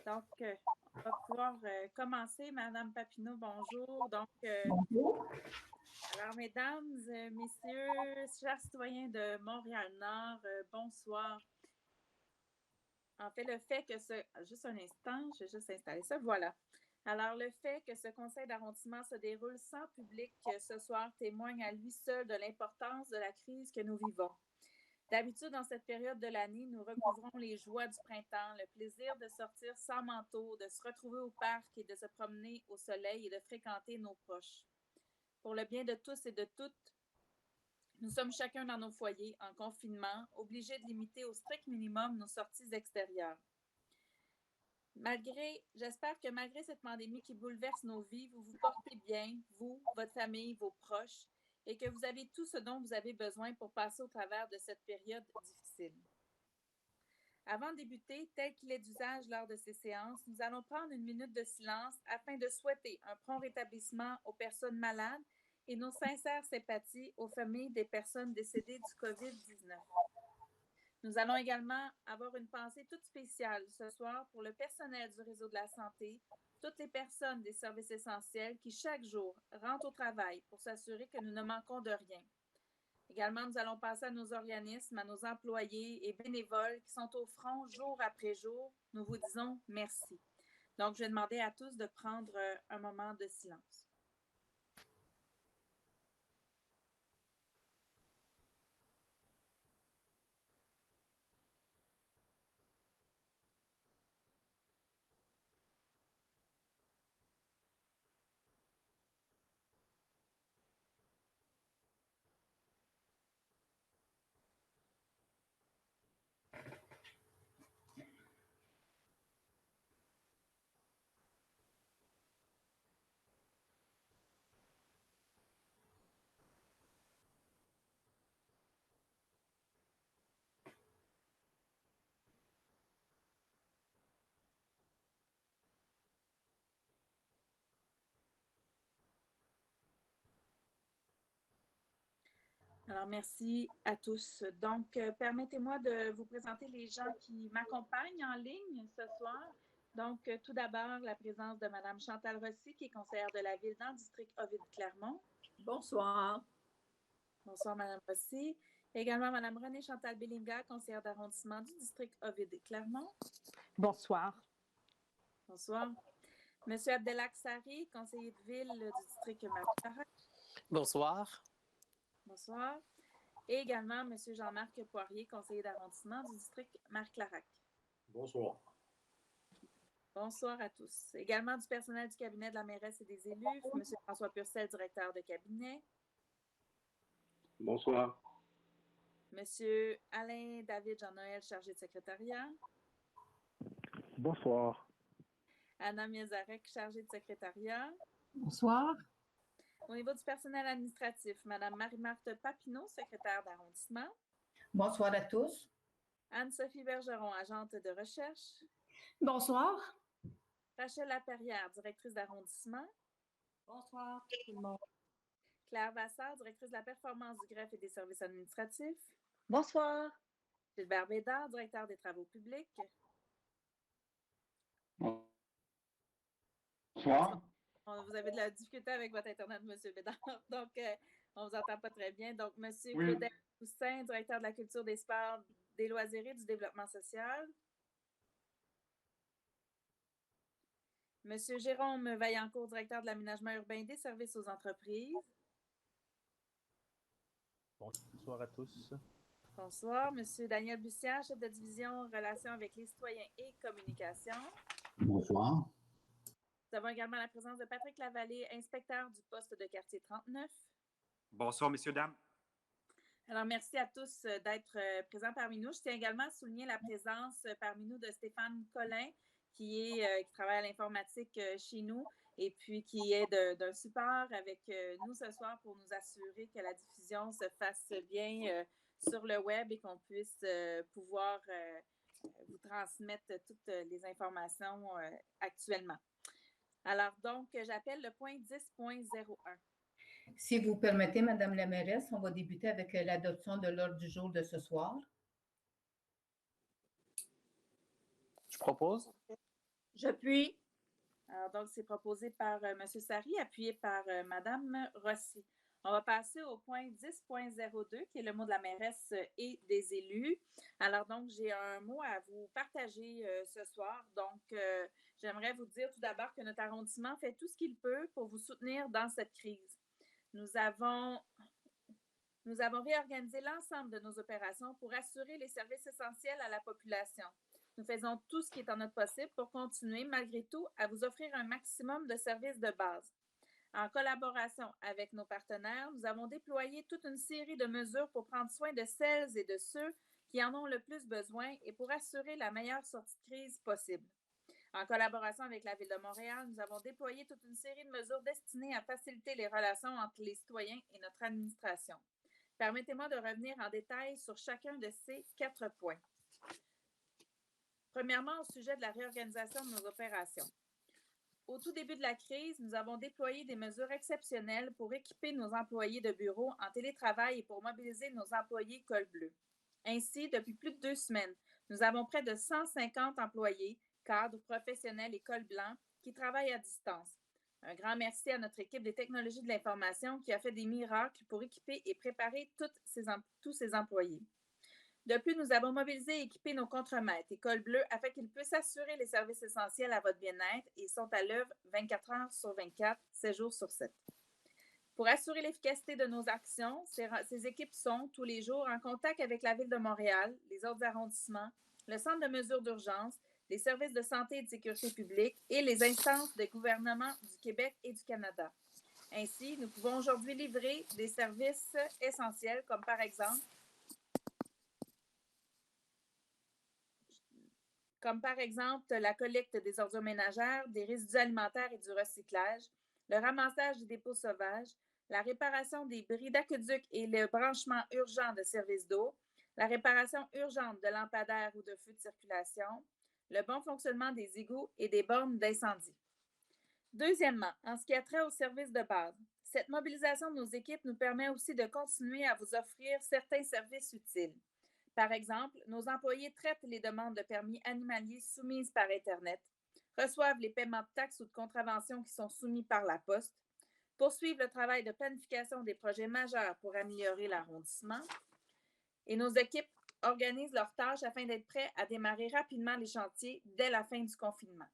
Donc, on va pouvoir commencer. Madame Papineau, bonjour. Donc, Bonjour. alors, mesdames, messieurs, chers citoyens de Montréal-Nord, bonsoir. En fait, le fait que ce... Juste un instant, je vais juste installer ça. Voilà. Alors, le fait que ce conseil d'arrondissement se déroule sans public ce soir témoigne à lui seul de l'importance de la crise que nous vivons. D'habitude, dans cette période de l'année, nous recouvrons les joies du printemps, le plaisir de sortir sans manteau, de se retrouver au parc et de se promener au soleil et de fréquenter nos proches. Pour le bien de tous et de toutes, nous sommes chacun dans nos foyers, en confinement, obligés de limiter au strict minimum nos sorties extérieures. J'espère que malgré cette pandémie qui bouleverse nos vies, vous vous portez bien, vous, votre famille, vos proches, et que vous avez tout ce dont vous avez besoin pour passer au travers de cette période difficile. Avant de débuter, tel qu'il est d'usage lors de ces séances, nous allons prendre une minute de silence afin de souhaiter un prompt rétablissement aux personnes malades et nos sincères sympathies aux familles des personnes décédées du COVID-19. Nous allons également avoir une pensée toute spéciale ce soir pour le personnel du réseau de la santé, toutes les personnes des services essentiels qui, chaque jour, rentrent au travail pour s'assurer que nous ne manquons de rien. Également, nous allons passer à nos organismes, à nos employés et bénévoles qui sont au front jour après jour. Nous vous disons merci. Donc, je vais demander à tous de prendre un moment de silence. Alors, merci à tous. Donc, permettez-moi de vous présenter les gens qui m'accompagnent en ligne ce soir. Donc, tout d'abord, la présence de Mme Chantal Rossi, qui est conseillère de la Ville dans le district Ovid-Clermont. Bonsoir. Bonsoir, Mme Rossi. Également, Mme Renée-Chantal Bellinga, conseillère d'arrondissement du district Ovid-Clermont. Bonsoir. Bonsoir. Monsieur Abdelak Sari, conseiller de ville du district Marc-Clarac. Bonsoir. Bonsoir. Et également, M. Jean-Marc Poirier, conseiller d'arrondissement du district Marc-Clarac. Bonsoir. Bonsoir à tous. Également du personnel du cabinet de la mairesse et des élus, M. François Purcell, directeur de cabinet. Bonsoir. M. Alain David Jean-Noël, chargé de secrétariat. Bonsoir. Anna Miezarek, chargée de secrétariat. Bonsoir. Au niveau du personnel administratif, Mme Marie-Marthe Papineau, secrétaire d'arrondissement. Bonsoir à tous. Anne-Sophie Bergeron, agente de recherche. Bonsoir. Rachel Laperrière, directrice d'arrondissement. Bonsoir tout le monde. Claire Vasseur, directrice de la performance du greffe et des services administratifs. Bonsoir. Gilbert Bédard, directeur des travaux publics. Bonsoir. Vous avez de la difficulté avec votre Internet, M. Bédard, donc on ne vous entend pas très bien. Donc, M. Oui. Claudel Toussaint, directeur de la culture, des sports, des loisirs et du développement social. M. Jérôme Vaillancourt, directeur de l'aménagement urbain et des services aux entreprises. Bonsoir à tous. Bonsoir. M. Daniel Bussière, chef de division relations avec les citoyens et communication. Bonsoir. Nous avons également la présence de Patrick Lavallée, inspecteur du poste de quartier 39. Bonsoir, messieurs, dames. Alors, merci à tous d'être présents parmi nous. Je tiens également à souligner la présence parmi nous de Stéphane Collin, qui travaille à l'informatique chez nous et puis qui est d'un support avec nous ce soir pour nous assurer que la diffusion se fasse bien sur le web et qu'on puisse pouvoir vous transmettre toutes les informations actuellement. Alors, donc, j'appelle le point 10.01. Si vous permettez, Madame la mairesse, on va débuter avec l'adoption de l'ordre du jour de ce soir. Je propose. J'appuie. Alors, donc, c'est proposé par M. Sari, appuyé par Mme Rossi. On va passer au point 10.02, qui est le mot de la mairesse et des élus. Alors, donc, j'ai un mot à vous partager ce soir. Donc, j'aimerais vous dire tout d'abord que notre arrondissement fait tout ce qu'il peut pour vous soutenir dans cette crise. Nous avons réorganisé l'ensemble de nos opérations pour assurer les services essentiels à la population. Nous faisons tout ce qui est en notre possible pour continuer, malgré tout, à vous offrir un maximum de services de base. En collaboration avec nos partenaires, nous avons déployé toute une série de mesures pour prendre soin de celles et de ceux qui en ont le plus besoin et pour assurer la meilleure sortie de crise possible. En collaboration avec la Ville de Montréal, nous avons déployé toute une série de mesures destinées à faciliter les relations entre les citoyens et notre administration. Permettez-moi de revenir en détail sur chacun de ces 4 points. Premièrement, au sujet de la réorganisation de nos opérations. Au tout début de la crise, nous avons déployé des mesures exceptionnelles pour équiper nos employés de bureau en télétravail et pour mobiliser nos employés col bleu. Ainsi, depuis plus de 2 semaines, nous avons près de 150 employés, cadres, professionnels et col blanc qui travaillent à distance. Un grand merci à notre équipe des technologies de l'information qui a fait des miracles pour équiper et préparer tous ces employés. De plus, nous avons mobilisé et équipé nos contremaîtres et col bleu afin qu'ils puissent assurer les services essentiels à votre bien-être et sont à l'œuvre 24 heures sur 24, 7 jours sur 7. Pour assurer l'efficacité de nos actions, ces équipes sont tous les jours en contact avec la Ville de Montréal, les autres arrondissements, le Centre de mesures d'urgence, les services de santé et de sécurité publique et les instances de gouvernement du Québec et du Canada. Ainsi, nous pouvons aujourd'hui livrer des services essentiels comme par exemple la collecte des ordures ménagères, des résidus alimentaires et du recyclage, le ramassage des dépôts sauvages, la réparation des bris d'aqueduc et le branchement urgent de services d'eau, la réparation urgente de lampadaires ou de feux de circulation, le bon fonctionnement des égouts et des bornes d'incendie. Deuxièmement, en ce qui a trait aux services de base, cette mobilisation de nos équipes nous permet aussi de continuer à vous offrir certains services utiles. Par exemple, nos employés traitent les demandes de permis animaliers soumises par Internet, reçoivent les paiements de taxes ou de contraventions qui sont soumis par la Poste, poursuivent le travail de planification des projets majeurs pour améliorer l'arrondissement et nos équipes organisent leurs tâches afin d'être prêts à démarrer rapidement les chantiers dès la fin du confinement.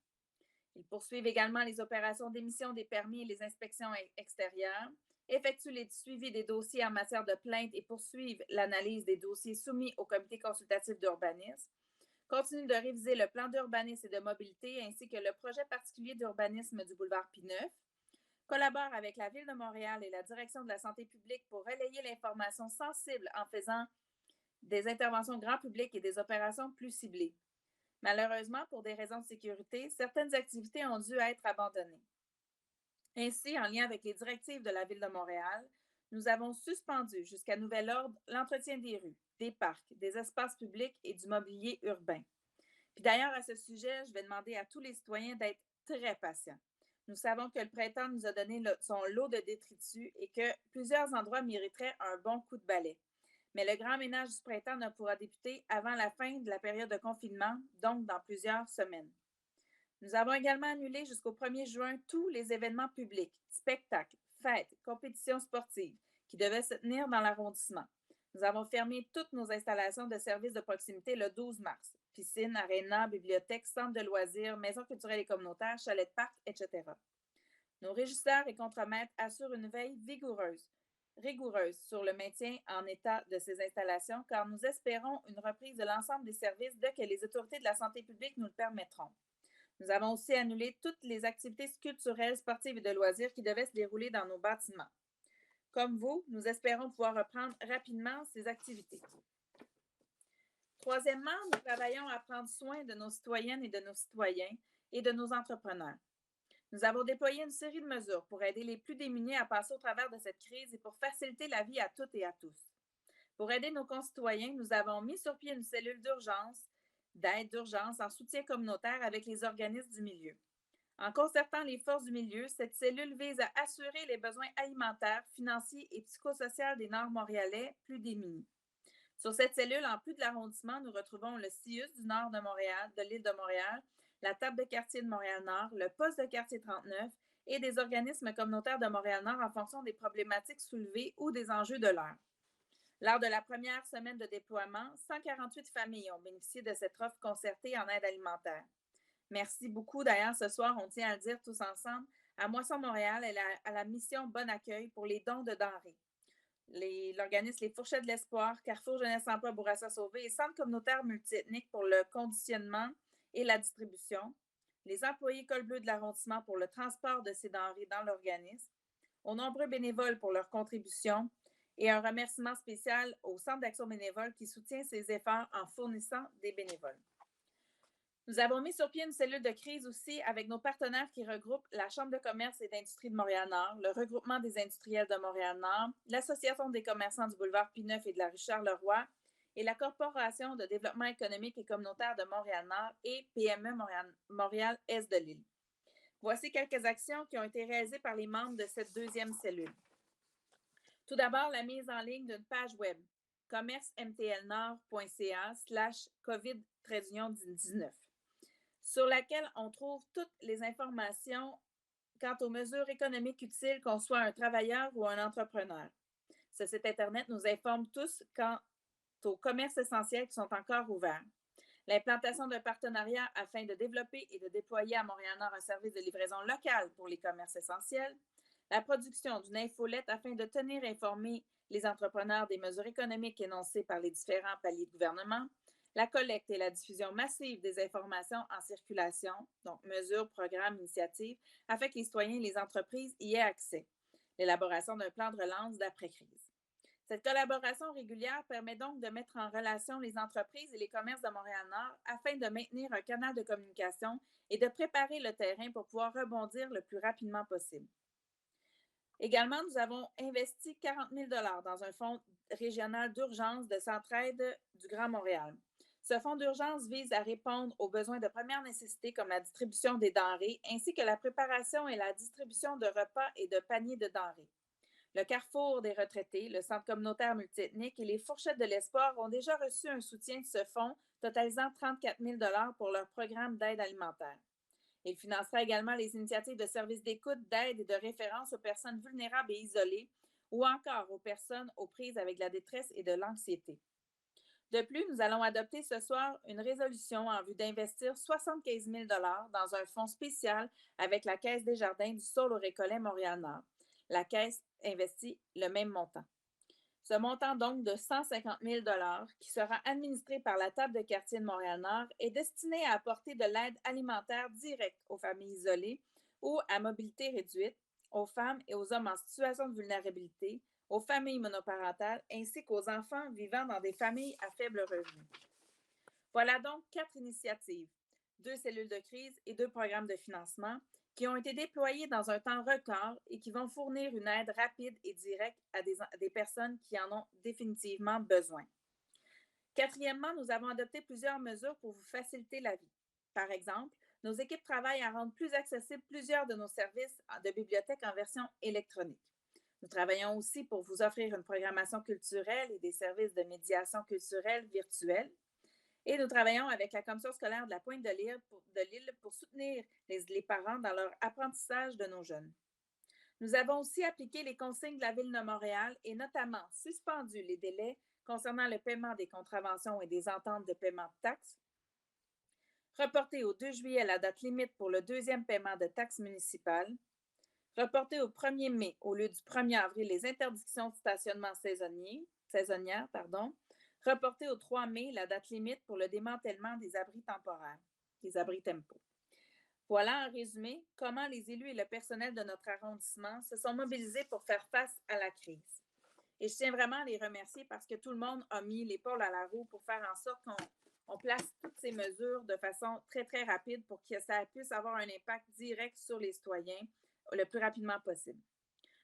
Ils poursuivent également les opérations d'émission des permis et les inspections extérieures, effectuent les suivis des dossiers en matière de plainte et poursuivent l'analyse des dossiers soumis au comité consultatif d'urbanisme, continuent de réviser le plan d'urbanisme et de mobilité ainsi que le projet particulier d'urbanisme du boulevard P9, collaborent avec la Ville de Montréal et la Direction de la santé publique pour relayer l'information sensible en faisant des interventions grand public et des opérations plus ciblées. Malheureusement, pour des raisons de sécurité, certaines activités ont dû être abandonnées. Ainsi, en lien avec les directives de la Ville de Montréal, nous avons suspendu jusqu'à nouvel ordre l'entretien des rues, des parcs, des espaces publics et du mobilier urbain. Puis d'ailleurs, à ce sujet, je vais demander à tous les citoyens d'être très patients. Nous savons que le printemps nous a donné son lot de détritus et que plusieurs endroits mériteraient un bon coup de balai. Mais le grand ménage du printemps ne pourra débuter avant la fin de la période de confinement, donc dans plusieurs semaines. Nous avons également annulé jusqu'au 1er juin tous les événements publics, spectacles, fêtes, compétitions sportives qui devaient se tenir dans l'arrondissement. Nous avons fermé toutes nos installations de services de proximité le 12 mars. Piscine, aréna, bibliothèque, centre de loisirs, maisons culturelles et communautaires, chalets de parc, etc. Nos régisseurs et contremaîtres assurent une veille rigoureuse sur le maintien en état de ces installations, car nous espérons une reprise de l'ensemble des services dès que les autorités de la santé publique nous le permettront. Nous avons aussi annulé toutes les activités culturelles, sportives et de loisirs qui devaient se dérouler dans nos bâtiments. Comme vous, nous espérons pouvoir reprendre rapidement ces activités. Troisièmement, nous travaillons à prendre soin de nos citoyennes et de nos citoyens et de nos entrepreneurs. Nous avons déployé une série de mesures pour aider les plus démunis à passer au travers de cette crise et pour faciliter la vie à toutes et à tous. Pour aider nos concitoyens, nous avons mis sur pied une cellule d'aide d'urgence en soutien communautaire avec les organismes du milieu. En concertant les forces du milieu, cette cellule vise à assurer les besoins alimentaires, financiers et psychosociaux des Nord-Montréalais plus démunis. Sur cette cellule, en plus de l'arrondissement, nous retrouvons le CIUS du nord de Montréal, de l'île de Montréal, la table de quartier de Montréal-Nord, le poste de quartier 39 et des organismes communautaires de Montréal-Nord en fonction des problématiques soulevées ou des enjeux de l'heure. Lors de la première semaine de déploiement, 148 familles ont bénéficié de cette offre concertée en aide alimentaire. Merci beaucoup. D'ailleurs, ce soir, on tient à le dire tous ensemble, à Moisson Montréal et à la mission Bon Accueil pour les dons de denrées. L'organisme Les Fourchettes de l'Espoir, Carrefour Jeunesse Emploi Bourassa Sauvé et Centre communautaire multiethnique pour le conditionnement et la distribution, les employés Col Bleu de l'arrondissement pour le transport de ces denrées dans l'organisme, aux nombreux bénévoles pour leur contribution et un remerciement spécial au Centre d'action bénévole qui soutient ces efforts en fournissant des bénévoles. Nous avons mis sur pied une cellule de crise aussi avec nos partenaires qui regroupent la Chambre de commerce et d'industrie de Montréal-Nord, le regroupement des industriels de Montréal-Nord, l'Association des commerçants du boulevard Pineuf et de la rue Charles-Leroy et la Corporation de développement économique et communautaire de Montréal-Nord et PME Montréal-Est de l'île. Voici quelques actions qui ont été réalisées par les membres de cette deuxième cellule. Tout d'abord, la mise en ligne d'une page web, commercemtlnord.ca/COVID-19, sur laquelle on trouve toutes les informations quant aux mesures économiques utiles qu'on soit un travailleur ou un entrepreneur. Ce site Internet nous informe tous quant aux commerces essentiels qui sont encore ouverts. L'implantation d'un partenariat afin de développer et de déployer à Montréal-Nord un service de livraison local pour les commerces essentiels. La production d'une infolette afin de tenir informés les entrepreneurs des mesures économiques énoncées par les différents paliers de gouvernement. La collecte et la diffusion massive des informations en circulation, donc mesures, programmes, initiatives, afin que les citoyens et les entreprises y aient accès. L'élaboration d'un plan de relance d'après-crise. Cette collaboration régulière permet donc de mettre en relation les entreprises et les commerces de Montréal-Nord afin de maintenir un canal de communication et de préparer le terrain pour pouvoir rebondir le plus rapidement possible. Également, nous avons investi 40 000 $ dans un fonds régional d'urgence de Centraide du Grand Montréal. Ce fonds d'urgence vise à répondre aux besoins de première nécessité comme la distribution des denrées ainsi que la préparation et la distribution de repas et de paniers de denrées. Le Carrefour des retraités, le Centre communautaire multiethnique et les Fourchettes de l'Espoir ont déjà reçu un soutien de ce fonds totalisant 34 000 $ pour leur programme d'aide alimentaire. Il financera également les initiatives de services d'écoute, d'aide et de référence aux personnes vulnérables et isolées ou encore aux personnes aux prises avec la détresse et de l'anxiété. De plus, nous allons adopter ce soir une résolution en vue d'investir 75 000 $ dans un fonds spécial avec la Caisse des jardins du Saule au Récollet Montréal-Nord. La Caisse investit le même montant. Ce montant donc de 150 000 $ qui sera administré par la table de quartier de Montréal-Nord est destiné à apporter de l'aide alimentaire directe aux familles isolées ou à mobilité réduite, aux femmes et aux hommes en situation de vulnérabilité, aux familles monoparentales ainsi qu'aux enfants vivant dans des familles à faible revenu. Voilà donc 4 initiatives, 2 cellules de crise et 2 programmes de financement qui ont été déployés dans un temps record et qui vont fournir une aide rapide et directe à des personnes qui en ont définitivement besoin. Quatrièmement, nous avons adopté plusieurs mesures pour vous faciliter la vie. Par exemple, nos équipes travaillent à rendre plus accessibles plusieurs de nos services de bibliothèque en version électronique. Nous travaillons aussi pour vous offrir une programmation culturelle et des services de médiation culturelle virtuelle. Et nous travaillons avec la Commission scolaire de la Pointe de l'Île pour soutenir les parents dans leur apprentissage de nos jeunes. Nous avons aussi appliqué les consignes de la Ville de Montréal et notamment suspendu les délais concernant le paiement des contraventions et des ententes de paiement de taxes, reporté au 2 juillet la date limite pour le deuxième paiement de taxes municipales, reporté au 1er mai au lieu du 1er avril les interdictions de stationnement saisonnières, reporté au 3 mai la date limite pour le démantèlement des abris temporaires, des abris tempo. Voilà en résumé comment les élus et le personnel de notre arrondissement se sont mobilisés pour faire face à la crise. Et je tiens vraiment à les remercier parce que tout le monde a mis l'épaule à la roue pour faire en sorte qu'on place toutes ces mesures de façon très, très rapide pour que ça puisse avoir un impact direct sur les citoyens le plus rapidement possible.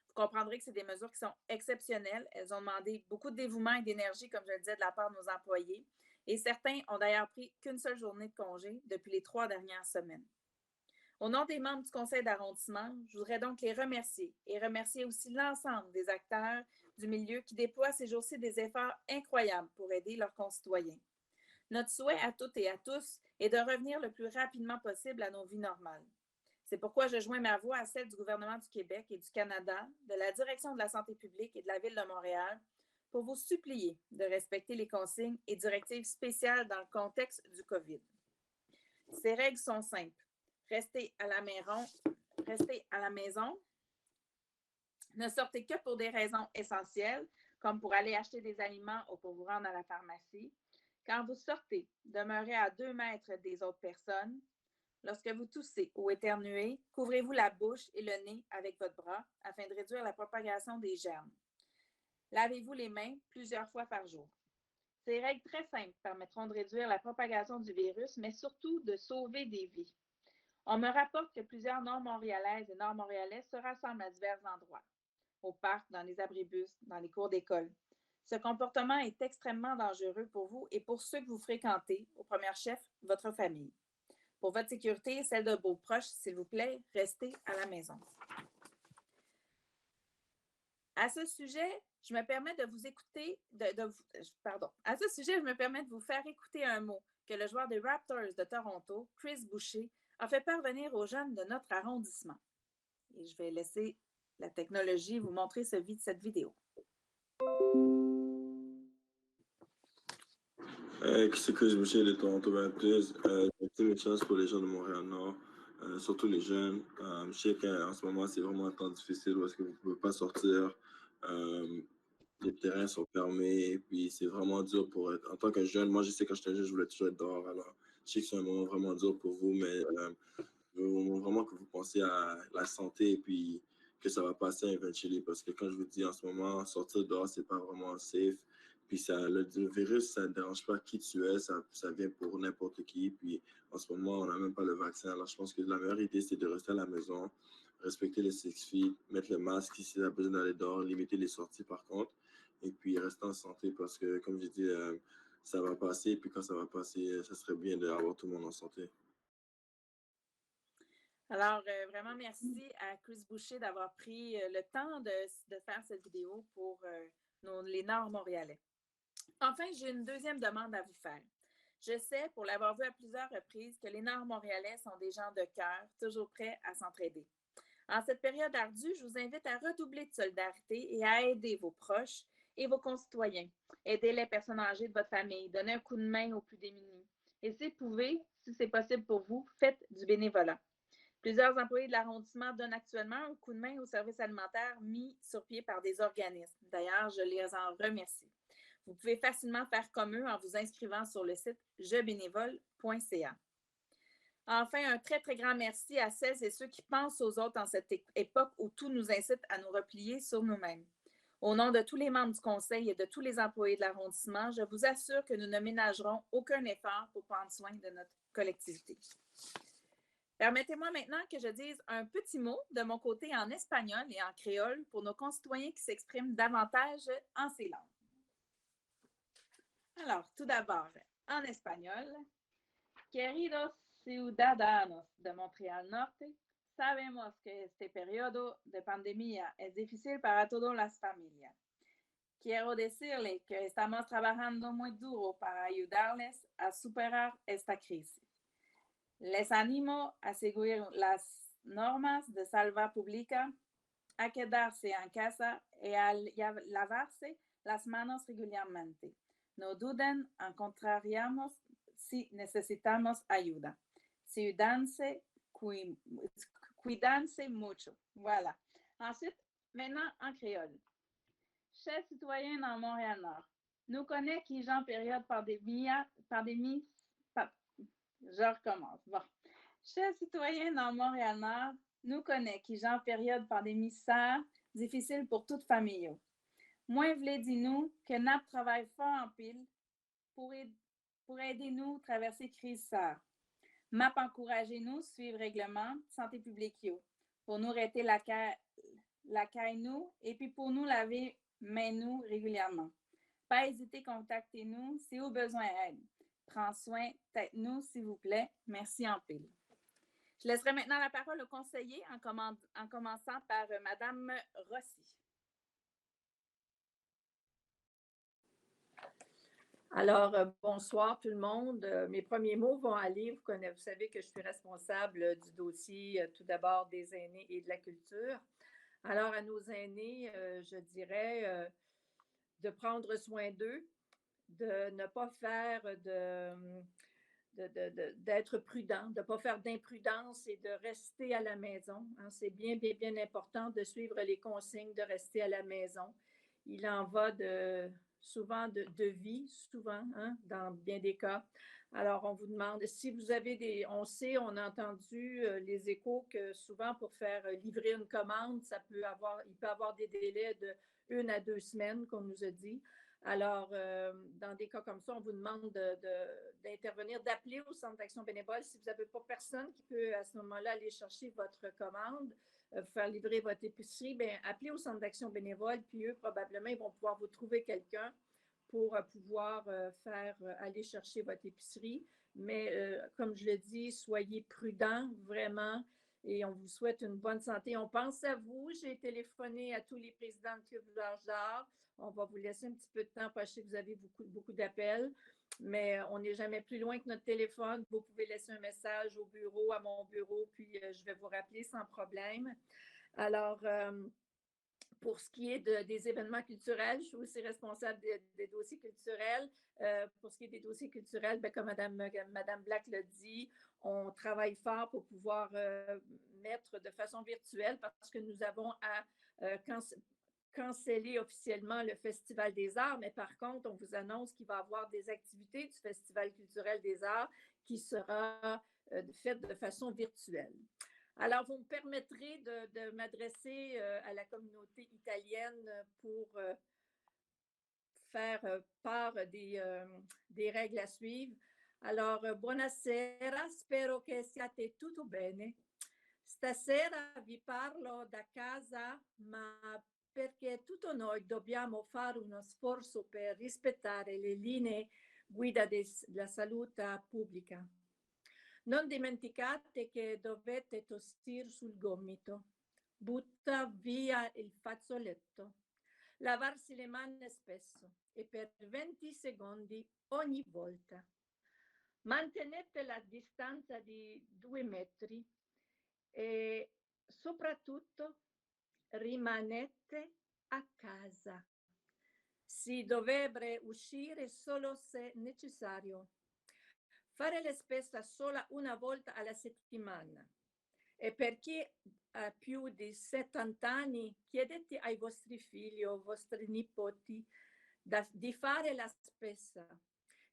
Vous comprendrez que c'est des mesures qui sont exceptionnelles. Elles ont demandé beaucoup de dévouement et d'énergie, comme je le disais, de la part de nos employés. Et certains ont d'ailleurs pris qu'une seule journée de congé depuis les 3 dernières semaines. Au nom des membres du conseil d'arrondissement, je voudrais donc les remercier et remercier aussi l'ensemble des acteurs du milieu qui déploient ces jours-ci des efforts incroyables pour aider leurs concitoyens. Notre souhait à toutes et à tous et de revenir le plus rapidement possible à nos vies normales. C'est pourquoi je joins ma voix à celle du gouvernement du Québec et du Canada, de la Direction de la santé publique et de la Ville de Montréal pour vous supplier de respecter les consignes et directives spéciales dans le contexte du COVID. Ces règles sont simples. Restez à la maison. Ne sortez que pour des raisons essentielles, comme pour aller acheter des aliments ou pour vous rendre à la pharmacie. Quand vous sortez, demeurez à 2 mètres des autres personnes. Lorsque vous toussez ou éternuez, couvrez-vous la bouche et le nez avec votre bras afin de réduire la propagation des germes. Lavez-vous les mains plusieurs fois par jour. Ces règles très simples permettront de réduire la propagation du virus, mais surtout de sauver des vies. On me rapporte que plusieurs Nord-Montréalaises et Nord-Montréalais se rassemblent à divers endroits, au parc, dans les abribus, dans les cours d'école. Ce comportement est extrêmement dangereux pour vous et pour ceux que vous fréquentez, au premier chef, votre famille. Pour votre sécurité et celle de vos proches, s'il vous plaît, restez à la maison. À ce sujet, je me permets de vous faire écouter un mot que le joueur des Raptors de Toronto, Chris Boucher, a fait parvenir aux jeunes de notre arrondissement. Et je vais laisser la technologie vous montrer cette vidéo. C'est Chris Boucher de Toronto Raptors. C'est une chance pour les gens de Montréal-Nord, surtout les jeunes. Je sais qu'en ce moment, c'est vraiment un temps difficile parce que vous ne pouvez pas sortir. Les terrains sont fermés et puis c'est vraiment dur pour être. En tant que jeune, moi, je sais quand j'étais jeune, je voulais toujours être dehors. Alors, je sais que c'est un moment vraiment dur pour vous, mais je veux vraiment que vous pensiez à la santé et puis que ça va passer eventually parce que quand je vous dis en ce moment, sortir dehors, c'est pas vraiment safe. Puis le virus, ça ne dérange pas qui tu es, ça vient pour n'importe qui. Puis en ce moment, on n'a même pas le vaccin. Alors je pense que la meilleure idée, c'est de rester à la maison, respecter les 6 feet, mettre le masque si tu as besoin d'aller dehors, limiter les sorties par contre. Et puis rester en santé parce que, comme je dis, ça va passer. Et puis quand ça va passer, ça serait bien d'avoir tout le monde en santé. Alors, vraiment merci à Chris Boucher d'avoir pris le temps de faire cette vidéo pour les Nord-Montréalais. Enfin, j'ai une deuxième demande à vous faire. Je sais, pour l'avoir vu à plusieurs reprises, que les Nord-Montréalais sont des gens de cœur, toujours prêts à s'entraider. En cette période ardue, je vous invite à redoubler de solidarité et à aider vos proches et vos concitoyens. Aidez les personnes âgées de votre famille, donnez un coup de main aux plus démunis. Et si vous pouvez, si c'est possible pour vous, faites du bénévolat. Plusieurs employés de l'arrondissement donnent actuellement un coup de main aux services alimentaires mis sur pied par des organismes. D'ailleurs, je les en remercie. Vous pouvez facilement faire comme eux en vous inscrivant sur le site jebénévole.ca. Enfin, un très, très grand merci à celles et ceux qui pensent aux autres en cette époque où tout nous incite à nous replier sur nous-mêmes. Au nom de tous les membres du conseil et de tous les employés de l'arrondissement, je vous assure que nous ne ménagerons aucun effort pour prendre soin de notre collectivité. Permettez-moi maintenant que je dise un petit mot de mon côté en espagnol et en créole pour nos concitoyens qui s'expriment davantage en ces langues. Alors, tout d'abord, en espagnol, queridos ciudadanos de Montréal Norte, sabemos que este periodo de pandemia es difícil para todas las familias. Quiero decirles que estamos trabajando muy duro para ayudarles a superar esta crisis. Les animo a seguir las normas de salud pública, a quedarse en casa y a lavarse las manos regularmente. No duden, encontraremos si necesitamos ayuda. Cuídense mucho. Voilà. Ensuite, maintenant en créole. Chers citoyens dans Montréal-Nord, nous connaissons qui en période pandémie. Je recommence. Bon. Chers citoyens dans Montréal-Nord, nous connaissons qui en période pandémie ça, difficile pour toute famille. Moi, v'lais dis-nous que NAP travaille fort en pile pour aider nous à traverser crise ça. MAP encouragez-nous suivre règlement santé publique pour nous arrêter la caille nous et puis pour nous laver mains nous régulièrement. Pas hésiter, contactez-nous si vous avez besoin d'aide. Prends soin de nous, s'il vous plaît. Merci en pile. Je laisserai maintenant la parole au conseiller en commençant par Mme Rossi. Alors, bonsoir tout le monde. Mes premiers mots vont aller, vous savez que je suis responsable du dossier tout d'abord des aînés et de la culture. Alors, à nos aînés, je dirais de prendre soin d'eux, de ne pas faire d'être prudent, de ne pas faire d'imprudence et de rester à la maison. Hein. C'est bien, bien, bien important de suivre les consignes, de rester à la maison. Il en va souvent de vie, souvent, hein, dans bien des cas. Alors, on vous demande, si vous avez on a entendu les échos que souvent pour faire livrer une commande, il peut avoir des délais de 1 à 2 semaines, qu'on nous a dit. Alors, dans des cas comme ça, on vous demande d'intervenir, d'appeler au Centre d'action bénévole. Si vous n'avez pas personne qui peut à ce moment-là aller chercher votre commande, faire livrer votre épicerie, bien, appelez au Centre d'action bénévole, puis eux, probablement, ils vont pouvoir vous trouver quelqu'un pour pouvoir aller chercher votre épicerie. Mais comme je le dis, soyez prudents, vraiment, et on vous souhaite une bonne santé. On pense à vous. J'ai téléphoné à tous les présidents de Club Village d'Art. On va vous laisser un petit peu de temps parce que vous avez beaucoup d'appels, mais on n'est jamais plus loin que notre téléphone. Vous pouvez laisser un message au bureau, à mon bureau, puis je vais vous rappeler sans problème. Alors, pour ce qui est des événements culturels, je suis aussi responsable des dossiers culturels. Pour ce qui est des dossiers culturels, bien, comme Madame Black l'a dit, on travaille fort pour pouvoir mettre de façon virtuelle parce que nous avons à canceller officiellement le Festival des Arts, mais par contre, on vous annonce qu'il va y avoir des activités du Festival culturel des Arts qui sera faites de façon virtuelle. Alors, vous me permettrez de m'adresser à la communauté italienne pour faire part des règles à suivre. Alors, buonasera, spero che siate tutto bene. Stasera vi parlo da casa, ma perché tutti noi dobbiamo fare uno sforzo per rispettare le linee guida della salute pubblica. Non dimenticate che dovete tossire sul gomito, butta via il fazzoletto, lavarsi le mani spesso e per 20 secondi ogni volta. Mantenete la distanza di 2 metri e soprattutto rimanete a casa. Si dovrebbe uscire solo se necessario. Fare la spesa solo una volta alla settimana. E per chi ha più di 70 anni, chiedete ai vostri figli o vostri nipoti di fare la spesa.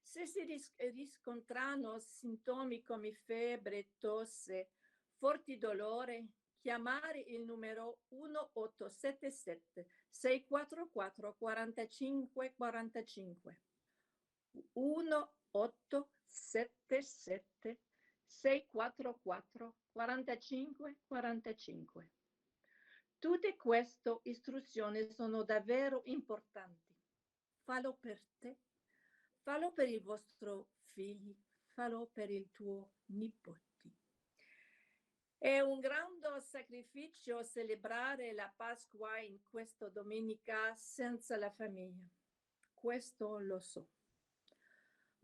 Se si riscontrano sintomi come febbre, tosse, forti dolore, chiamare il numero 1877 644 45 45. 1877 644 45 45. Tutte queste istruzioni sono davvero importanti. Fallo per te, fallo per il vostro figlio, fallo per il tuo nipote. È un grande sacrificio celebrare la Pasqua in questa domenica senza la famiglia. Questo lo so.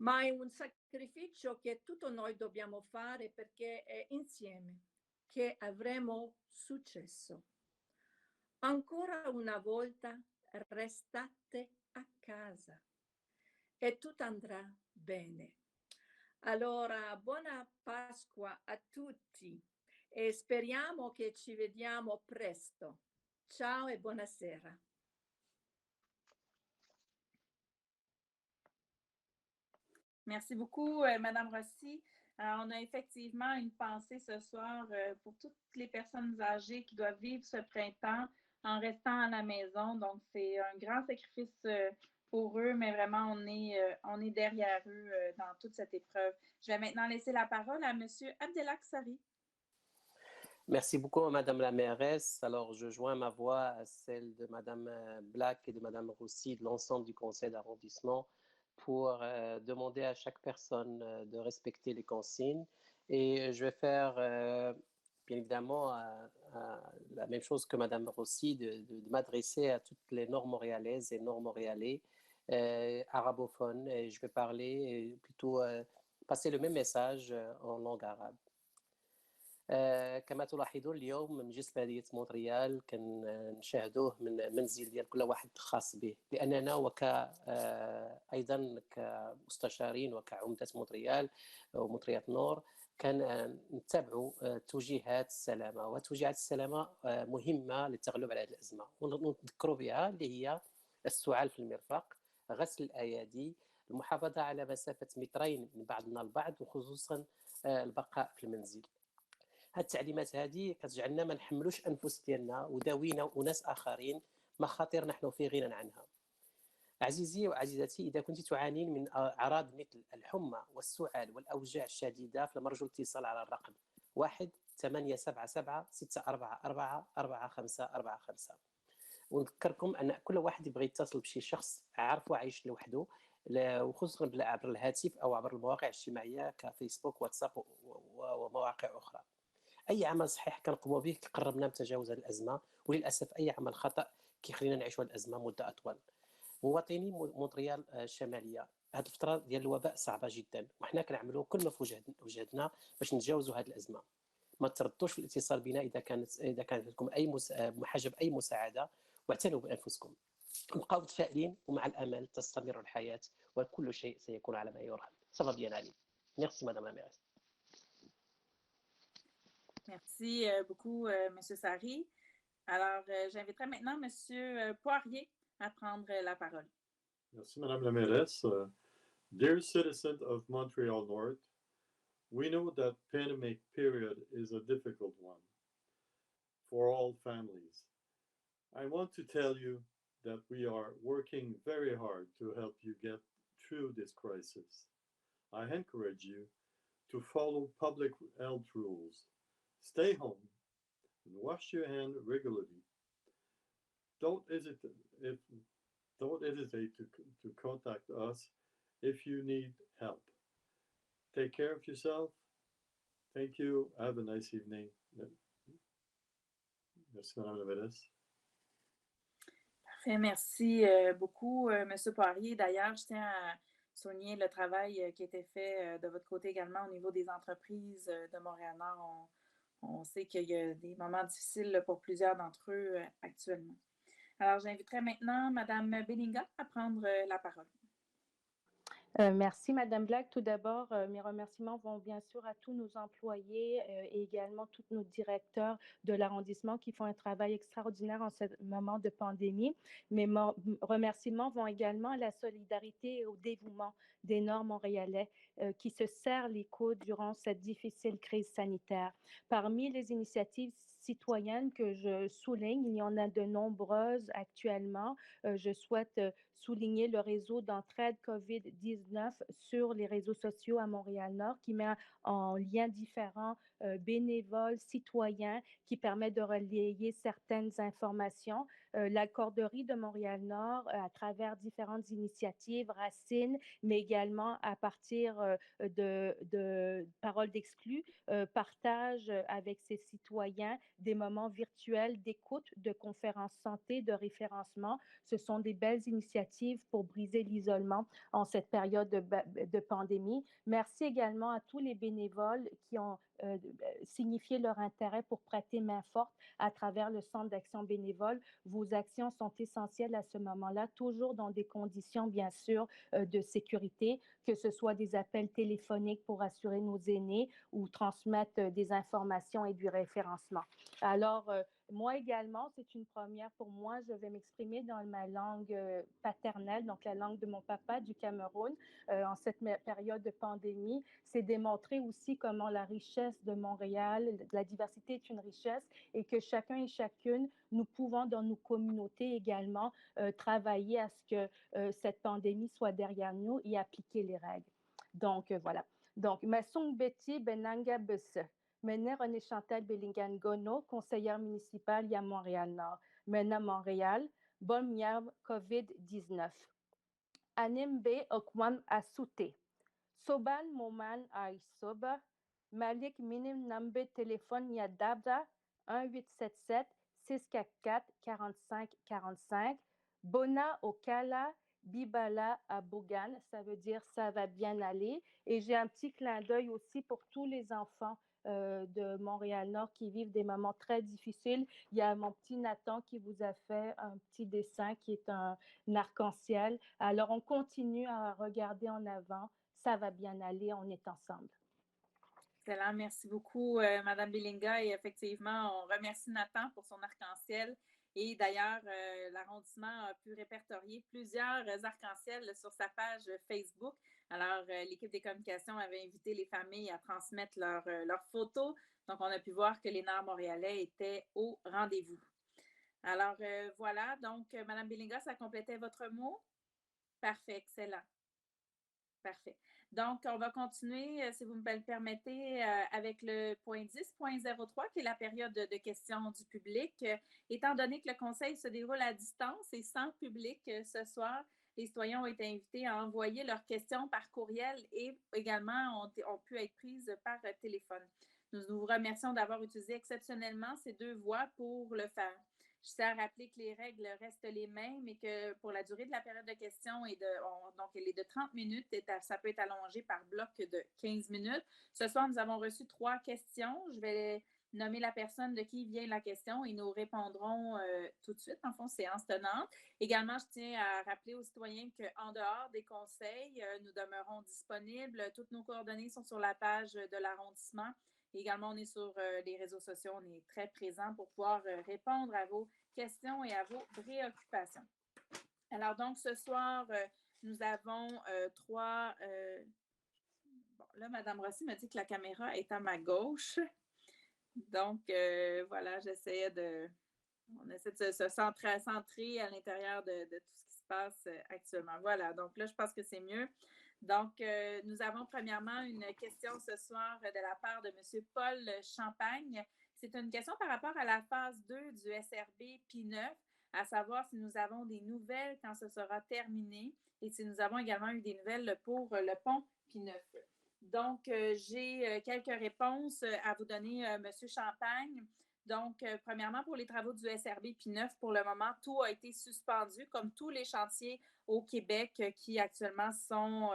Ma è un sacrificio che tutti noi dobbiamo fare perché è insieme che avremo successo. Ancora una volta restate a casa e tutto andrà bene. Allora, buona Pasqua a tutti e speriamo che ci vediamo presto. Ciao e buonasera. Merci beaucoup, Madame Rossi. On a effectivement une pensée ce soir pour toutes les personnes âgées qui doivent vivre ce printemps en restant à la maison. Donc, c'est un grand sacrifice pour eux, mais vraiment, on est derrière eux dans toute cette épreuve. Je vais maintenant laisser la parole à M. Abdelak Sari. Merci beaucoup, Madame la mairesse. Alors, je joins ma voix à celle de Madame Black et de Madame Rossi, de l'ensemble du conseil d'arrondissement, pour demander à chaque personne de respecter les consignes. Et je vais faire, bien évidemment, la même chose que Madame Rossi, de m'adresser à toutes les Nord-Montréalaises et Nord-Montréalais arabophone. Et je vais parler plutôt passer le même message en langue arabe. كما تلاحظون اليوم من جسم مدينة مونتريال كنشاهدوه من منزل ديال كل واحد خاص به، لأننا أيضا كمستشارين وكعمدة مونتريال ومونتريال نور كنتبعوا توجيهات السلامة، وتوجيهات السلامة مهمة للتغلب على هذه الأزمة، ونذكروا بها اللي هي السعال في المرفق، غسل الأيادي، المحافظة على مسافة 2 متر من بعضنا البعض، وخصوصا البقاء في المنزل. هاد التعليمات هذه كتجعلنا ما نحملوش انفس ديالنا وداوينا وناس اخرين مخاطر نحن في غنى عنها. عزيزي وعزيزتي، اذا كنت تعانين من اعراض مثل الحمى والسعال والاوجاع الشديده فلنرجو الاتصال على الرقم 1-877-644-4545. ونذكركم ان كل واحد يبغي يتصل بشي شخص عارفه عايش لوحده، وخصوصا عبر الهاتف او عبر المواقع الاجتماعيه كفيسبوك واتساب ومواقع اخرى. اي عمل صحيح كنقوموا به كيقربنا من تجاوز هذه الازمه، وللاسف اي عمل خطا كيخلينا نعيشوا هذه الازمه مده اطول. مواطني مونتريال الشماليه، هذه الفتره ديال الوباء صعبه جدا، وحنا كنعملوا كل ما في وجهدنا باش نتجاوزوا هذه الازمه. ما تردوش في الاتصال بنا اذا كانت لكم اي بحاجه باي مساعده، واعتنوا بانفسكم. نبقاو متفائلين، ومع الامل تستمر الحياه وكل شيء سيكون على ما يرام. صافا بيان علي. Merci madame la mairesse. Merci beaucoup, M. Sari. Alors, j'inviterai maintenant M. Poirier à prendre la parole. Merci, Madame la Mairesse. Dear citizens of Montreal North, we know that pandemic period is a difficult one for all families. I want to tell you that we are working very hard to help you get through this crisis. I encourage you to follow public health rules. Stay home and wash your hands regularly. Don't hesitate to contact us if you need help. Take care of yourself. Thank you. Have a nice evening. Merci, Madame la Mairesse. Parfait, merci beaucoup, M. Poirier. D'ailleurs, je tiens à souligner le travail qui a été fait de votre côté également au niveau des entreprises de Montréal-Nord. On sait qu'il y a des moments difficiles pour plusieurs d'entre eux actuellement. Alors, j'inviterai maintenant Mme Bellinga à prendre la parole. Merci, Madame Black. Tout d'abord, mes remerciements vont bien sûr à tous nos employés et également tous nos directeurs de l'arrondissement qui font un travail extraordinaire en ce moment de pandémie. Mes remerciements vont également à la solidarité et au dévouement des Nord montréalais qui se serrent les coudes durant cette difficile crise sanitaire. Parmi les initiatives citoyennes que je souligne, il y en a de nombreuses actuellement. Je souhaite souligner le réseau d'entraide COVID-19 sur les réseaux sociaux à Montréal-Nord qui met en lien différents bénévoles, citoyens qui permet de relayer certaines informations. La Corderie de Montréal-Nord, à travers différentes initiatives, Racine, mais également à partir de Paroles d'exclus, partage avec ses citoyens des moments virtuels d'écoute, de conférences santé, de référencement. Ce sont des belles initiatives pour briser l'isolement en cette période de pandémie. Merci également à tous les bénévoles qui ont signifié leur intérêt pour prêter main forte à travers le Centre d'action bénévole. Vos actions sont essentielles à ce moment-là, toujours dans des conditions, bien sûr, de sécurité, que ce soit des appels téléphoniques pour assurer nos aînés ou transmettre des informations et du référencement. Alors, moi également, c'est une première pour moi. Je vais m'exprimer dans ma langue paternelle, donc la langue de mon papa du Cameroun. En cette période de pandémie, c'est démontrer aussi comment la richesse de Montréal, la diversité est une richesse et que chacun et chacune, nous pouvons dans nos communautés également travailler à ce que cette pandémie soit derrière nous et appliquer les règles. Donc, voilà. Donc, Masung Betty Benanga Besse. Mena René Chantal Bellingan Gono, conseillère municipale à Montréal-Nord. Mena Montréal, bon miab COVID-19. Anim B. Okwam Asute. Soban Moman Ay Soba. Malik Minim Nambe téléphone Yadabda 1877 644 45 45. Bona Okala Bibala à Bogan, ça veut dire ça va bien aller. Et j'ai un petit clin d'œil aussi pour tous les enfants de Montréal-Nord qui vivent des moments très difficiles. Il y a mon petit Nathan qui vous a fait un petit dessin qui est un arc-en-ciel. Alors, on continue à regarder en avant. Ça va bien aller, on est ensemble. Excellent, merci beaucoup, Madame Bilinga. Et effectivement, on remercie Nathan pour son arc-en-ciel. Et d'ailleurs, l'arrondissement a pu répertorier plusieurs arcs-en-ciel sur sa page Facebook. Alors, l'équipe des communications avait invité les familles à transmettre leurs photos. Donc, on a pu voir que les Nord montréalais étaient au rendez-vous. Alors, voilà. Donc, Madame Bilinga, ça complétait votre mot? Parfait, excellent. Parfait. Donc, on va continuer, si vous me le permettez, avec le point 10.03, qui est la période de questions du public. Étant donné que le conseil se déroule à distance et sans public ce soir, les citoyens ont été invités à envoyer leurs questions par courriel et également ont pu être prises par téléphone. Nous vous remercions d'avoir utilisé exceptionnellement ces deux voies pour le faire. Je tiens à rappeler que les règles restent les mêmes et que pour la durée de la période de questions, donc elle est de 30 minutes, ça peut être allongé par bloc de 15 minutes. Ce soir, nous avons reçu 3 questions. Je vais nommer la personne de qui vient la question et nous répondrons tout de suite, en fond, séance tenante. Également, je tiens à rappeler aux citoyens qu'en dehors des conseils, nous demeurons disponibles. Toutes nos coordonnées sont sur la page de l'arrondissement. Également, on est sur les réseaux sociaux, on est très présent pour pouvoir répondre à vos questions et à vos préoccupations. Alors, donc, ce soir, nous avons 3... bon, là, Mme Rossi me dit que la caméra est à ma gauche. Donc, voilà, j'essayais de... On essaie de se centrer à l'intérieur de tout ce qui se passe actuellement. Voilà, donc là, je pense que c'est mieux. Donc, nous avons premièrement une question ce soir de la part de M. Paul Champagne. C'est une question par rapport à la phase 2 du SRB P9, à savoir si nous avons des nouvelles quand ce sera terminé et si nous avons également eu des nouvelles pour le pont P9. Donc, j'ai quelques réponses à vous donner, M. Champagne. Donc, premièrement, pour les travaux du SRB P9, pour le moment, tout a été suspendu, comme tous les chantiers au Québec qui actuellement sont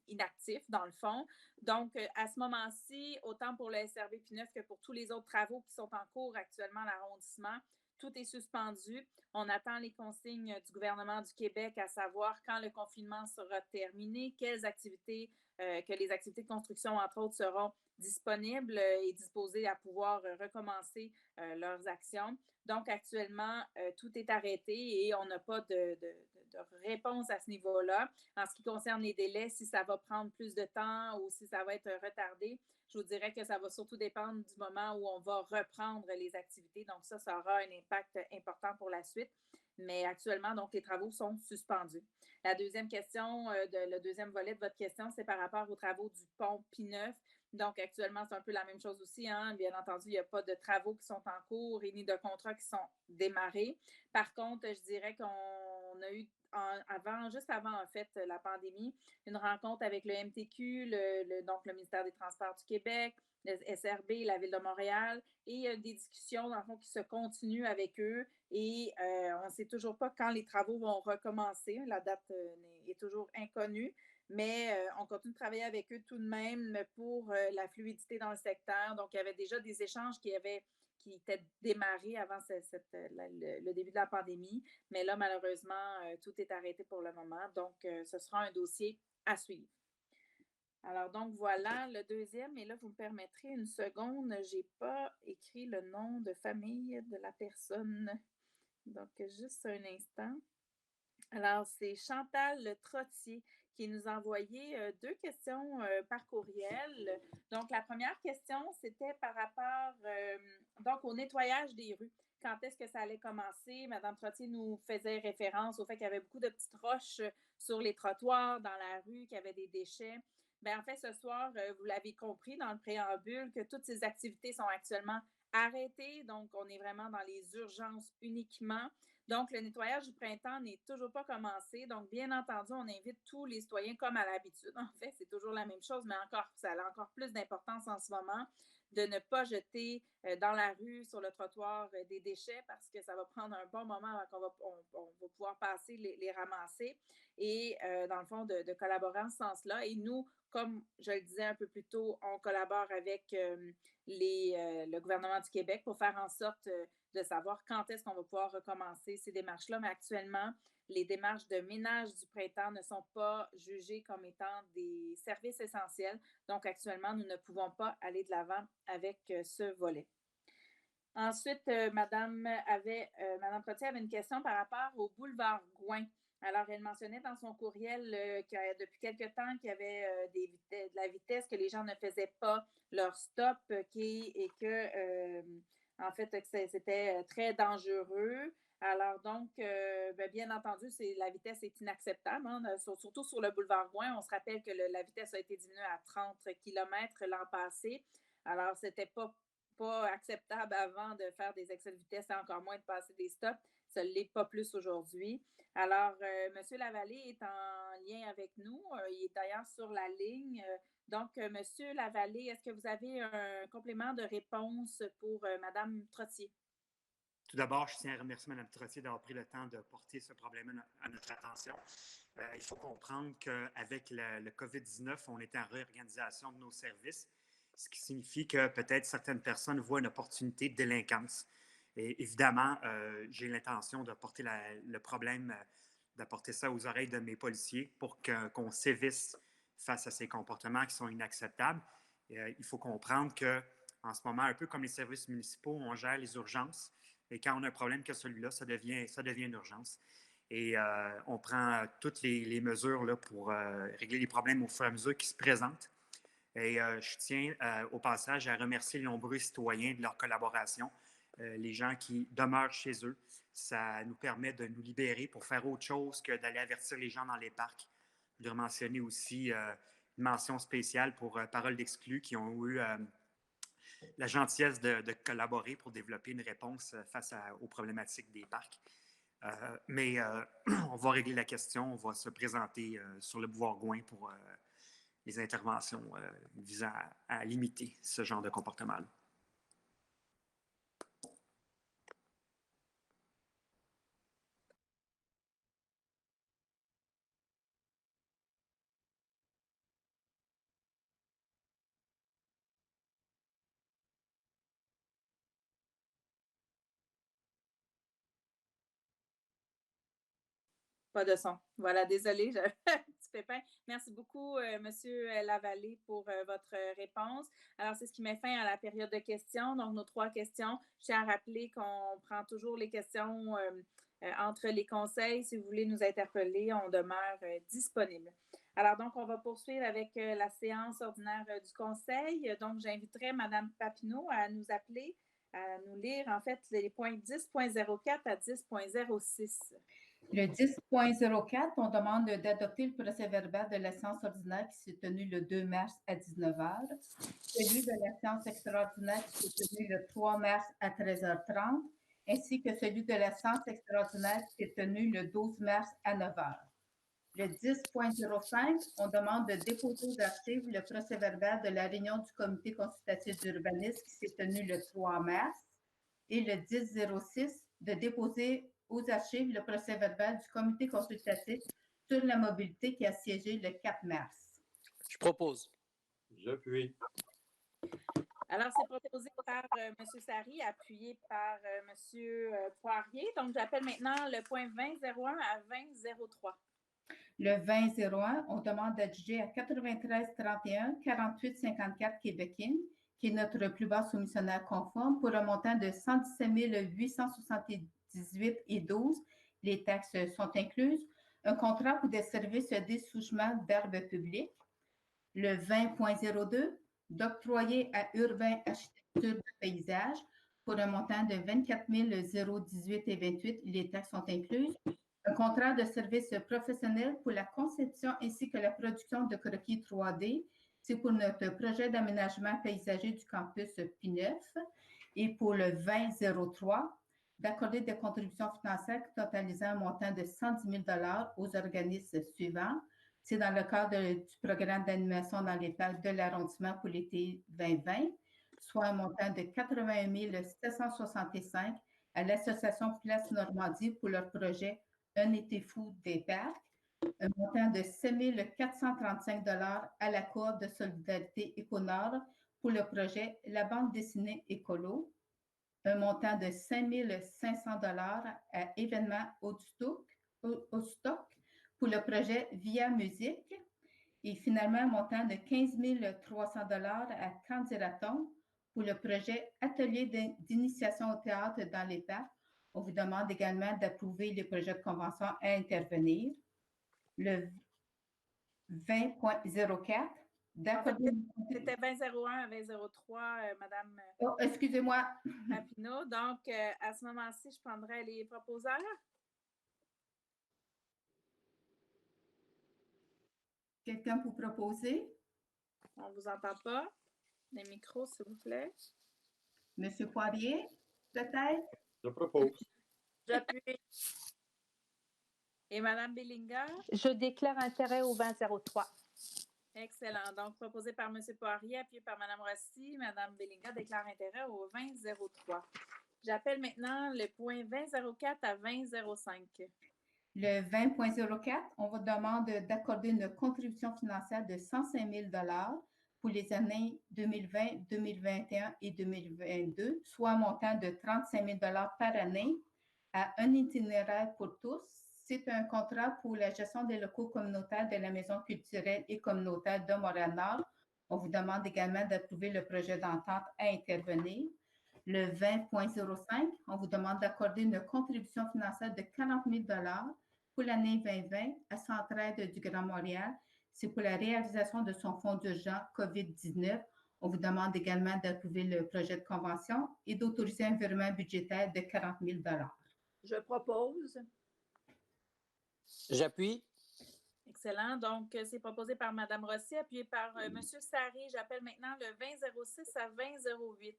inactifs, dans le fond. Donc, à ce moment-ci, autant pour le SRB P9 que pour tous les autres travaux qui sont en cours actuellement à l'arrondissement, tout est suspendu. On attend les consignes du gouvernement du Québec, à savoir quand le confinement sera terminé, quelles activités, que les activités de construction, entre autres, seront disponibles et disposés à pouvoir recommencer leurs actions. Donc, actuellement, tout est arrêté et on n'a pas de réponse à ce niveau-là. En ce qui concerne les délais, si ça va prendre plus de temps ou si ça va être retardé, je vous dirais que ça va surtout dépendre du moment où on va reprendre les activités. Donc, ça aura un impact important pour la suite. Mais actuellement, donc, les travaux sont suspendus. La deuxième question, le deuxième volet de votre question, c'est par rapport aux travaux du pont P9. Donc, actuellement, c'est un peu la même chose aussi. Hein? Bien entendu, il n'y a pas de travaux qui sont en cours et ni de contrats qui sont démarrés. Par contre, je dirais qu'on a eu juste avant, en fait, la pandémie, une rencontre avec le MTQ, donc le ministère des Transports du Québec, le SRB, la Ville de Montréal, et des discussions, dans le fond, qui se continuent avec eux. Et on ne sait toujours pas quand les travaux vont recommencer. La date est toujours inconnue. Mais on continue de travailler avec eux tout de même pour la fluidité dans le secteur. Donc, il y avait déjà des échanges qui étaient démarrés avant le début de la pandémie. Mais là, malheureusement, tout est arrêté pour le moment. Donc, ce sera un dossier à suivre. Alors, donc, voilà le deuxième. Et là, vous me permettrez une seconde. Je n'ai pas écrit le nom de famille de la personne. Donc, juste un instant. Alors, c'est Chantal Trottier qui nous a envoyé 2 questions par courriel. Donc, la première question, c'était par rapport donc au nettoyage des rues. Quand est-ce que ça allait commencer? Madame Trottier nous faisait référence au fait qu'il y avait beaucoup de petites roches sur les trottoirs, dans la rue, qu'il y avait des déchets. Bien, en fait, ce soir, vous l'avez compris dans le préambule, que toutes ces activités sont actuellement arrêtées. Donc, on est vraiment dans les urgences uniquement. Donc, le nettoyage du printemps n'est toujours pas commencé. Donc, bien entendu, on invite tous les citoyens comme à l'habitude. En fait, c'est toujours la même chose, mais ça a encore plus d'importance en ce moment de ne pas jeter dans la rue, sur le trottoir, des déchets parce que ça va prendre un bon moment avant on va pouvoir passer les ramasser et dans le fond, de collaborer en ce sens-là. Et nous, comme je le disais un peu plus tôt, on collabore avec le gouvernement du Québec pour faire en sorte de savoir quand est-ce qu'on va pouvoir recommencer ces démarches-là. Mais actuellement, les démarches de ménage du printemps ne sont pas jugées comme étant des services essentiels. Donc, actuellement, nous ne pouvons pas aller de l'avant avec ce volet. Ensuite, Madame Trottier avait une question par rapport au boulevard Gouin. Alors, elle mentionnait dans son courriel que depuis quelque temps qu'il y avait de la vitesse, que les gens ne faisaient pas leur stop et que, en fait, que c'était très dangereux. Alors, donc, bien entendu, la vitesse est inacceptable, hein, surtout sur le boulevard Gouin. On se rappelle que la vitesse a été diminuée à 30 km l'an passé. Alors, c'était pas acceptable avant de faire des excès de vitesse et encore moins de passer des stops. Ça ne l'est pas plus aujourd'hui. Alors, M. Lavallée est en lien avec nous. Il est d'ailleurs sur la ligne. Donc, M. Lavallée, est-ce que vous avez un complément de réponse pour Mme Trottier? Tout d'abord, je tiens à remercier Mme Trottier d'avoir pris le temps de porter ce problème à notre attention. Il faut comprendre qu'avec le COVID-19, on est en réorganisation de nos services, ce qui signifie que peut-être certaines personnes voient une opportunité de délinquance. Et évidemment, j'ai l'intention de porter le problème, d'apporter ça aux oreilles de mes policiers pour qu'on sévisse face à ces comportements qui sont inacceptables. Il faut comprendre qu'en ce moment, un peu comme les services municipaux, on gère les urgences. Et quand on a un problème comme celui-là, ça devient une urgence. Et on prend toutes les mesures là, pour régler les problèmes au fur et à mesure qui se présentent. Et je tiens au passage à remercier les nombreux citoyens de leur collaboration, les gens qui demeurent chez eux. Ça nous permet de nous libérer pour faire autre chose que d'aller avertir les gens dans les parcs. Je voudrais mentionner aussi une mention spéciale pour Paroles d'Exclus qui ont eu la gentillesse de collaborer pour développer une réponse face aux problématiques des parcs. Mais on va régler la question, on va se présenter sur le boulevard Gouin pour les interventions visant à limiter ce genre de comportement-là. Pas de son. Voilà, désolée, j'avais un petit pépin. Merci beaucoup, M. Lavallée, pour votre réponse. Alors, c'est ce qui met fin à la période de questions. Donc, nos 3 questions. Je tiens à rappeler qu'on prend toujours les questions entre les conseils. Si vous voulez nous interpeller, on demeure disponible. Alors, donc, on va poursuivre avec la séance ordinaire du conseil. Donc, j'inviterai Mme Papineau à nous appeler, à nous lire, en fait, les points 10.04 à 10.06. Le 10.04, on demande d'adopter le procès-verbal de la séance ordinaire qui s'est tenue le 2 mars à 19h, celui de la séance extraordinaire qui s'est tenue le 3 mars à 13h30, ainsi que celui de la séance extraordinaire qui s'est tenue le 12 mars à 9h. Le 10.05, on demande de déposer aux archives le procès-verbal de la réunion du comité consultatif d'urbanisme qui s'est tenue le 3 mars, et le 10.06, de déposer aux archives le procès-verbal du comité consultatif sur la mobilité qui a siégé le 4 mars. Je propose. J'appuie. Alors, c'est proposé par M. Sari, appuyé par M. Poirier. Donc, j'appelle maintenant le point 20.01 à 20.03. Le 20.01, on demande d'adjuger à 9331 4854 Québécois, qui est notre plus bas soumissionnaire conforme, pour un montant de 117 878,12. Les taxes sont incluses. Un contrat pour des services de dessouchement d'herbes publiques. Le 20.02, d'octroyer à Urbain Architecture de Paysage pour un montant de 24 018,28. Les taxes sont incluses. Un contrat de service professionnel pour la conception ainsi que la production de croquis 3D. C'est pour notre projet d'aménagement paysager du campus P9. Et pour le 2003, d'accorder des contributions financières totalisant un montant de 110 000 $ aux organismes suivants. C'est dans le cadre du programme d'animation dans les parcs de l'arrondissement pour l'été 2020. soit un montant de 81 765 à l'Association Place Normandie pour leur projet Un été fou des parcs, un montant de 7 435 à la Coop de solidarité Éconord pour le projet La bande dessinée écolo, un montant de 5 500 à Événements au stock pour le projet Via Musique et finalement un montant de 15 300 à Candiraton pour le projet Atelier d'initiation au théâtre dans les parcs. On vous demande également d'approuver les projets de convention à intervenir. Le 20.04, d'accorder... C'était 20.01 à 20.03, Madame Oh, excusez-moi. Papineau. Donc, à ce moment-ci, je prendrai les proposeurs. Quelqu'un pour proposer? On ne vous entend pas. Les micros, s'il vous plaît. Monsieur Poirier, peut-être? Je propose. J'appuie. Et Madame Bellinger? Je déclare intérêt au 2003. Excellent. Donc, proposé par M. Poirier, appuyé par Mme Rossi. Mme Bellinger déclare intérêt au 2003. J'appelle maintenant le point 2004 à 2005. Le 20.04, on vous demande d'accorder une contribution financière de 105 000 pour les années 2020, 2021 et 2022, soit un montant de 35 000 par année à un itinéraire pour tous. C'est un contrat pour la gestion des locaux communautaires de la Maison culturelle et communautaire de Montréal-Nord. On vous demande également d'approuver le projet d'entente à intervenir. Le 20.05, on vous demande d'accorder une contribution financière de 40 000 pour l'année 2020 à Centraide du Grand Montréal. C'est pour la réalisation de son fonds d'urgence COVID-19. On vous demande également d'approuver le projet de convention et d'autoriser un virement budgétaire de 40 000 Je propose. J'appuie. Excellent. Donc, c'est proposé par Mme Rossi, appuyé par M. Sarry. J'appelle maintenant le 2006 à 2008.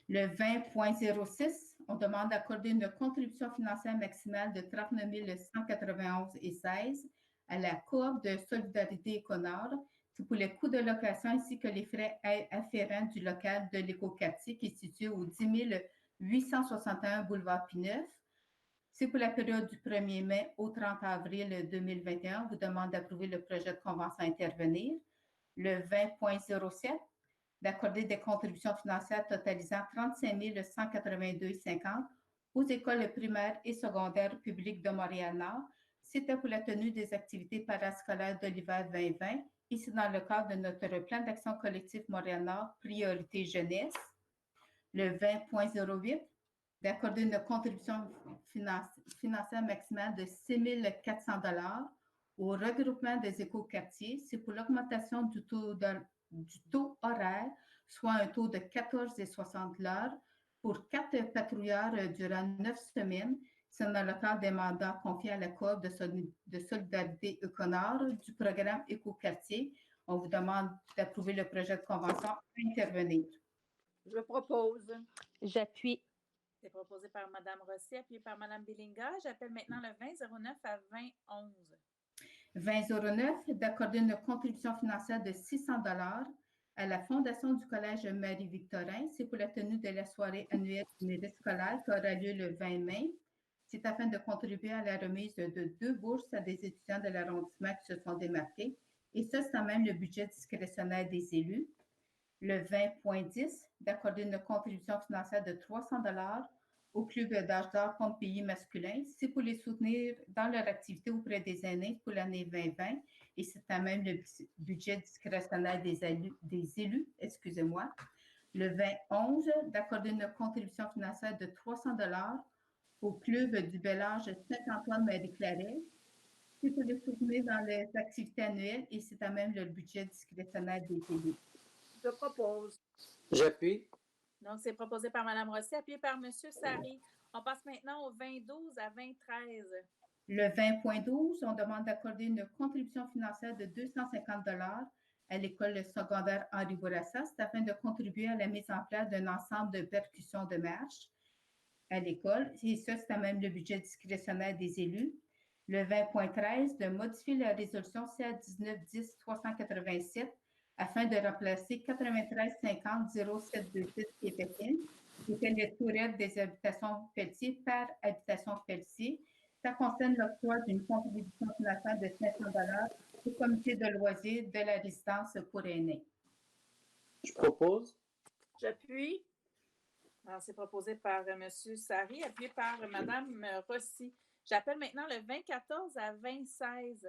Le 20.06, on demande d'accorder une contribution financière maximale de 39 191,16 à la Coop de solidarité Éconord. C'est pour les coûts de location ainsi que les frais afférents du local de l'Écoquartier qui est situé au 10 861 boulevard Pineuf. C'est pour la période du 1er mai au 30 avril 2021. On vous demande d'approuver le projet de convention à intervenir. Le 20.07, d'accorder des contributions financières totalisant 35 182,50 aux écoles primaires et secondaires publiques de Montréal-Nord. C'était pour la tenue des activités parascolaires de l'hiver 2020 et c'est dans le cadre de notre plan d'action collectif Montréal-Nord, priorité jeunesse. Le 20.08, d'accorder une contribution financière maximale de 6 400 au regroupement des écoquartiers. C'est pour l'augmentation du taux horaire, soit un taux de 14,60 l'heure pour 4 patrouilleurs durant 9 semaines. C'est dans le cadre des mandats confiés à la Coop de solidarité Éconord du programme Écoquartier. On vous demande d'approuver le projet de convention à intervenir. Je propose. J'appuie. C'est proposé par Mme Rossi, appuyé par Mme Bellinger. J'appelle maintenant le 2009 à 2011. 2009, d'accorder une contribution financière de 600 à la Fondation du Collège Marie-Victorin. C'est pour la tenue de la soirée annuelle du mérite scolaire qui aura lieu le 20 mai. C'est afin de contribuer à la remise de 2 bourses à des étudiants de l'arrondissement qui se sont démarqués. Et ça, c'est quand même le budget discrétionnaire des élus. Le 20.10, d'accorder une contribution financière de 300 au club d'âge d'or Pompéi masculin. C'est pour les soutenir dans leur activité auprès des aînés pour l'année 2020 et c'est quand même le budget discrétionnaire des élus. Le 2011, d'accorder une contribution financière de 300 au club du Bel Âge Saint-Antoine-Marie-Claret. C'est pour les soutenir dans les activités annuelles et c'est quand même le budget discrétionnaire des élus. Je propose. J'appuie. Donc, c'est proposé par Mme Rossi, appuyé par M. Sarry. On passe maintenant au 2012 à 2013. Le 20.12, on demande d'accorder une contribution financière de 250 à l'école secondaire Henri Bourassa afin de contribuer à la mise en place d'un ensemble de percussions de marche à l'école. Et ça, c'est quand même le budget discrétionnaire des élus. Le 20.13, de modifier la résolution CA 19-10-387 afin de remplacer 9350-0726 qui est Pékin, qui était les tourettes des habitations Pelletier par habitation Pelletier. Ça concerne l'octroi d'une contribution financière de 500 $ au comité de loisirs de la résidence pour aînés. Je propose. J'appuie. Alors, c'est proposé par M. Sari, appuyé par Mme Rossi. J'appelle maintenant le 2014 à 2016.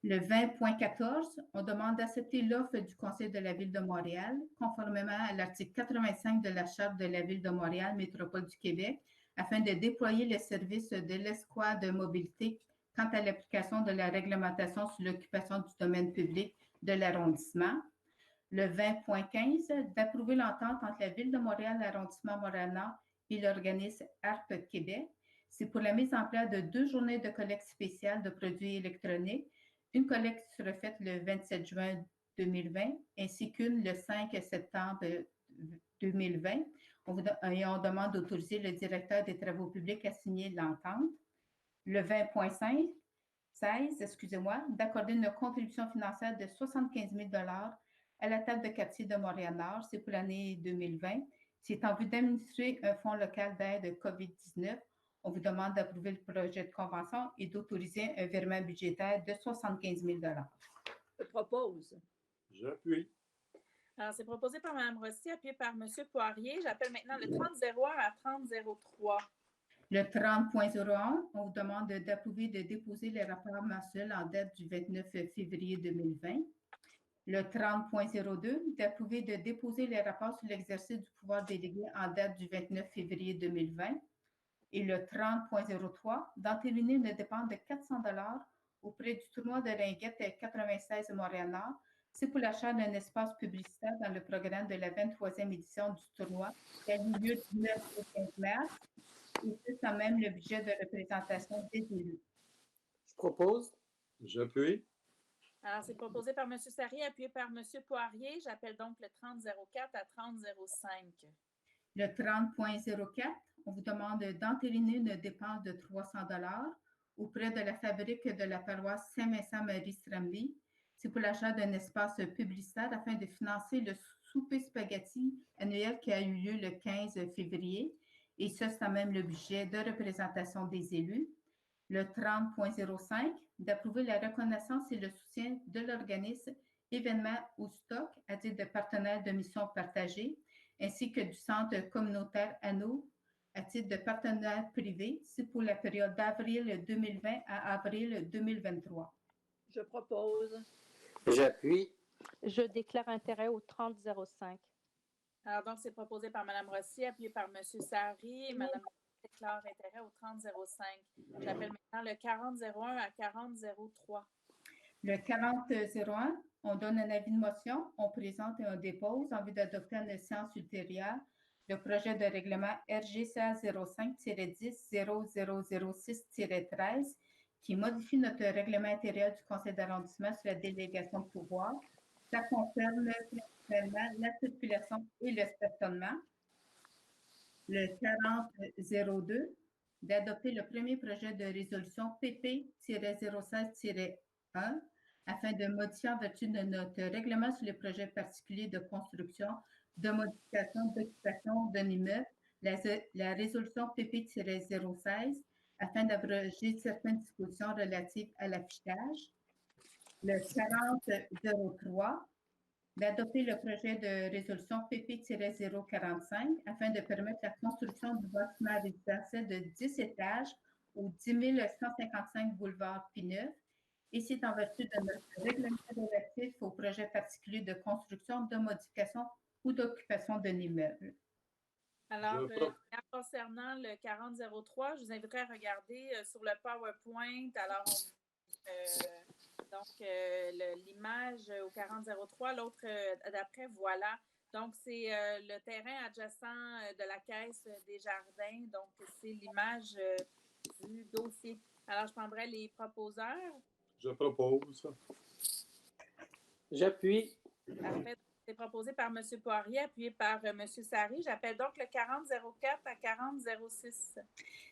Le 20.14, on demande d'accepter l'offre du Conseil de la Ville de Montréal, conformément à l'article 85 de la Charte de la Ville de Montréal, Métropole du Québec, afin de déployer les services de l'escouade de mobilité quant à l'application de la réglementation sur l'occupation du domaine public de l'arrondissement. Le 20.15, d'approuver l'entente entre la Ville de Montréal, l'arrondissement Montréal-Nord et l'organisme ARP Québec. C'est pour la mise en place de 2 journées de collecte spéciale de produits électroniques. Une collecte sera faite le 27 juin 2020 ainsi qu'une le 5 septembre 2020. On demande d'autoriser le directeur des travaux publics à signer l'entente. Le 20.16, d'accorder une contribution financière de 75 000 $ à la table de quartier de Montréal-Nord. C'est pour l'année 2020. C'est en vue d'administrer un fonds local d'aide COVID-19. On vous demande d'approuver le projet de convention et d'autoriser un virement budgétaire de 75 000 $. Je propose. J'appuie. Alors, c'est proposé par Mme Rossi, appuyé par M. Poirier. J'appelle maintenant le 3001 à 3003. Le 30.01, on vous demande d'approuver de déposer les rapports mensuels en date du 29 février 2020. Le 30.02, d'approuver de déposer les rapports sur l'exercice du pouvoir délégué en date du 29 février 2020. Et le 30.03, d'entériner une dépense de 400 $ auprès du tournoi de ringuettes 96 Montréal-Nord. C'est pour l'achat d'un espace publicitaire dans le programme de la 23e édition du tournoi qui a eu lieu du 9 au 15 mars. Et c'est quand même le budget de représentation des élus. Je propose. J'appuie. Alors, c'est proposé par M. Sari, appuyé par M. Poirier. J'appelle donc le 3004 à 3005. Le 30.04, on vous demande d'entériner une dépense de 300 $ auprès de la fabrique de la paroisse Saint-Vincent-Marie-Stramley. C'est pour l'achat d'un espace publicitaire afin de financer le souper spaghetti annuel qui a eu lieu le 15 février. Et ça, c'est même le budget de représentation des élus. Le 30.05, d'approuver la reconnaissance et le soutien de l'organisme Événements ou Stock à titre de partenaire de mission partagée, ainsi que du Centre communautaire Anneau à titre de partenaire privé. C'est pour la période d'avril 2020 à avril 2023. Je propose. J'appuie. Je déclare intérêt au 3005. Alors, donc, c'est proposé par Mme Rossi, appuyé par M. Sari. Et Mme déclare intérêt au 3005. J'appelle maintenant le 4001 à 4003. Le 4001, on donne un avis de motion, on présente et on dépose en vue d'adopter en séance ultérieure le projet de règlement RGCA 05-10-0006-13 qui modifie notre règlement intérieur du conseil d'arrondissement sur la délégation de pouvoir. Ça concerne principalement la circulation et le stationnement. Le 4002, d'adopter le premier projet de résolution PP-016-1 afin de modifier en vertu de notre règlement sur les projets particuliers de construction, de modification, d'occupation d'un immeuble, la résolution PP-016 afin d'abroger certaines dispositions relatives à l'affichage. Le 4003, d'adopter le projet de résolution PP-045 afin de permettre la construction du bâtiment résidentiel de 10 étages au 10 155 boulevard Pineuf. Et c'est en vertu de notre règlement relatif aux projets particuliers de construction, de modification ou d'occupation d'un immeuble. Alors, concernant le 4003, je vous inviterai à regarder sur le PowerPoint. Alors, l'image au 4003, l'autre d'après, voilà. Donc, c'est le terrain adjacent de la Caisse des Jardins. Donc, c'est l'image du dossier. Alors, je prendrai les proposeurs. Je propose. J'appuie. Parfait. C'est proposé par M. Poirier, appuyé par M. Sari. J'appelle donc le 4004 à 4006.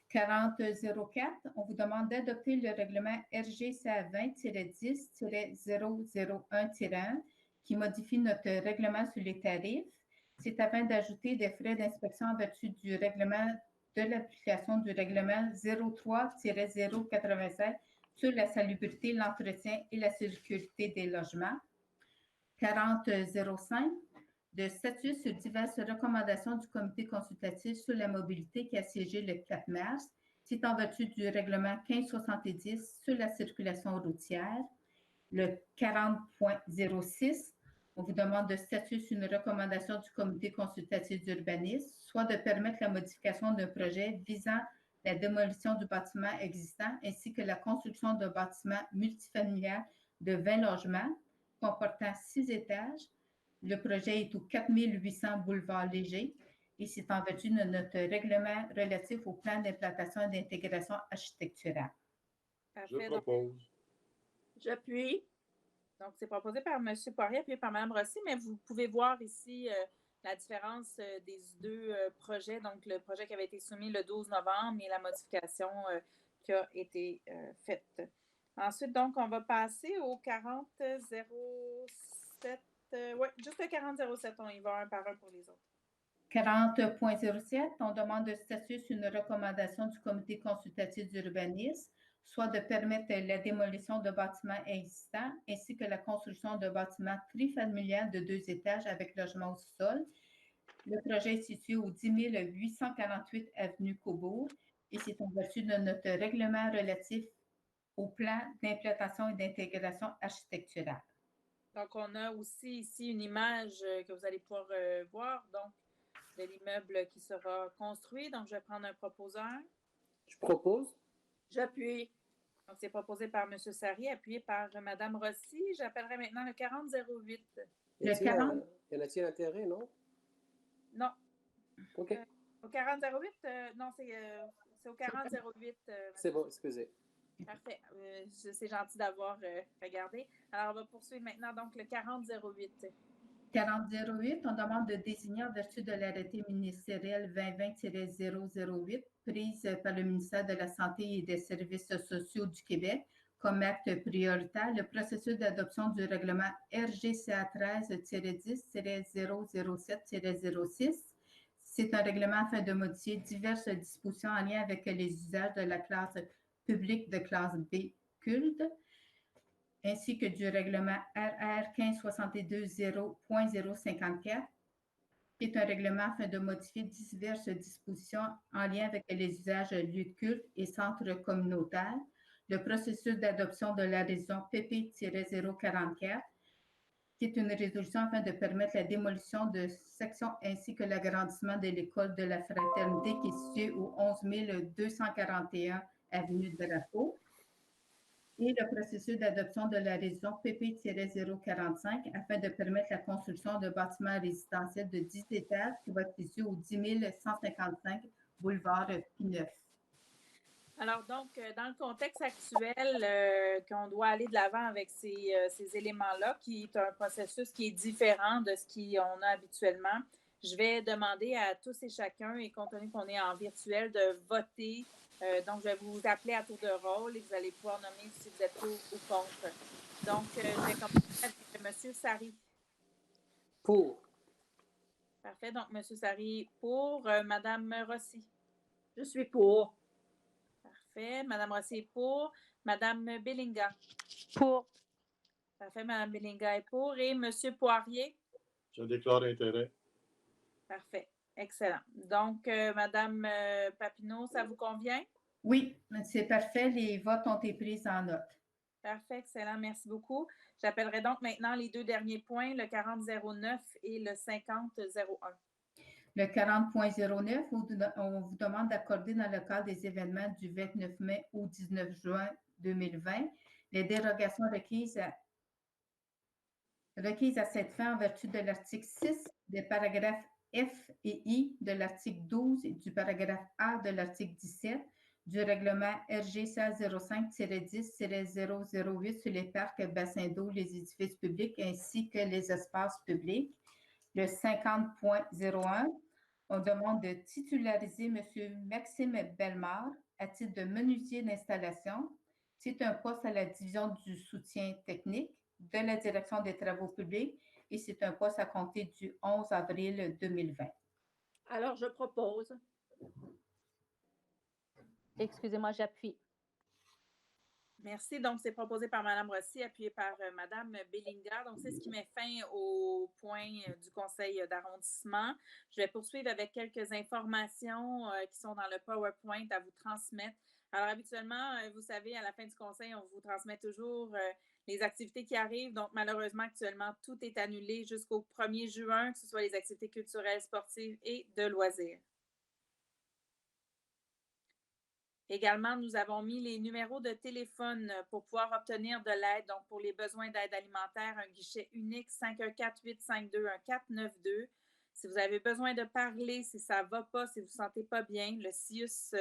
4004, on vous demande d'adopter le règlement RGCA 20-10-001-1 qui modifie notre règlement sur les tarifs. C'est afin d'ajouter des frais d'inspection en vertu du règlement de l'application du règlement 03-087 sur la salubrité, l'entretien et la sécurité des logements. 4005, de statuer sur diverses recommandations du comité consultatif sur la mobilité qui a siégé le 4 mars. C'est en vertu du règlement 1570 sur la circulation routière. Le 40.06, on vous demande de statuer sur une recommandation du comité consultatif d'urbanisme, soit de permettre la modification d'un projet visant la démolition du bâtiment existant ainsi que la construction d'un bâtiment multifamilial de 20 logements comportant 6 étages. Le projet est au 4800 boulevard Léger et c'est en vertu de notre règlement relatif au plan d'implantation et d'intégration architecturale. Je propose. J'appuie. Donc, c'est proposé par M. Poirier, appuyé par Mme Rossi, mais vous pouvez voir ici la différence des deux projets. Donc, le projet qui avait été soumis le 12 novembre et la modification qui a été faite. Ensuite, donc, on va passer au 4007. Oui, juste le 4007, on y va un par un pour les autres. 40.07, on demande de statuer sur une recommandation du comité consultatif d'urbanisme, soit de permettre la démolition de bâtiments existants ainsi que la construction de bâtiments trifamiliales de 2 étages avec logement au sous-sol. Le projet est situé au 10 848 avenue Cobourg et c'est en vertu de notre règlement relatif au plan d'implantation et d'intégration architecturale. Donc, on a aussi ici une image que vous allez pouvoir voir, donc, de l'immeuble qui sera construit. Donc, je vais prendre un proposeur. Je propose. J'appuie. Donc, c'est proposé par M. Sari, appuyé par Mme Rossi. J'appellerai maintenant le 4008. Le 40? Y en a-t-il intérêt, non? Non. OK. Au 4008, non, c'est au 4008. C'est bon, excusez. Parfait. C'est gentil d'avoir regardé. Alors, on va poursuivre maintenant donc le 4008. 4008, on demande de désigner en vertu de l'arrêté ministériel 2020-008 prise par le ministère de la Santé et des Services sociaux du Québec comme acte prioritaire le processus d'adoption du règlement RGCA 13-10-007-06. C'est un règlement afin de modifier diverses dispositions en lien avec les usages de la classe publique de classe B culte, ainsi que du règlement RR 1572.054, qui est un règlement afin de modifier diverses dispositions en lien avec les usages lieux de culte et centres communautaires, le processus d'adoption de la résolution PP-044, qui est une résolution afin de permettre la démolition de sections ainsi que l'agrandissement de l'école de la fraternité qui est située au 11 241 avenue de Drapeau, et le processus d'adoption de la résolution PP-045 afin de permettre la construction de bâtiments résidentiels de 10 étages qui va être situé au 10 155 boulevard Pineuf. Alors, donc, dans le contexte actuel, qu'on doit aller de l'avant avec ces éléments-là, qui est un processus qui est différent de ce qu'on a habituellement, je vais demander à tous et chacun, et compte tenu qu'on est en virtuel, de voter. Donc, je vais vous appeler à tour de rôle et vous allez pouvoir nommer si vous êtes pour ou contre. Donc, je vais commencer avec M. Sari. Pour. Parfait. Donc, M. Sari, pour. Mme Rossi. Je suis pour. Parfait. Mme Rossi est pour. Mme Bellinga. Pour. Parfait. Mme Bellinga est pour. Et M. Poirier. Je déclare intérêt. Parfait. Excellent. Donc, Mme Papineau, ça vous convient? Oui, c'est parfait. Les votes ont été pris en note. Parfait, excellent. Merci beaucoup. J'appellerai donc maintenant les deux derniers points, le 4009 et le 5001. Le 40.09, on vous demande d'accorder dans le cadre des événements du 29 mai au 19 juin 2020 les dérogations requises à cette fin en vertu de l'article 6 des paragraphes F et I de l'article 12 et du paragraphe A de l'article 17 du règlement RGCA 05-10-008 sur les parcs, bassins d'eau, les édifices publics ainsi que les espaces publics. Le 50.01, on demande de titulariser M. Maxime Bellemare à titre de menuisier d'installation. C'est un poste à la division du soutien technique de la direction des travaux publics et c'est un poste à compter du 11 avril 2020. Alors, je propose. Excusez-moi, j'appuie. Merci. Donc, c'est proposé par Mme Rossi, appuyé par Mme Bellinger. Donc, c'est ce qui met fin au point du conseil d'arrondissement. Je vais poursuivre avec quelques informations qui sont dans le PowerPoint à vous transmettre. Alors, habituellement, vous savez, à la fin du conseil, on vous transmet toujours les activités qui arrivent. Donc, malheureusement, actuellement, tout est annulé jusqu'au 1er juin, que ce soit les activités culturelles, sportives et de loisirs. Également, nous avons mis les numéros de téléphone pour pouvoir obtenir de l'aide. Donc, pour les besoins d'aide alimentaire, un guichet unique 514-852-1492. Si vous avez besoin de parler, si ça ne va pas, si vous ne vous sentez pas bien, le CIUS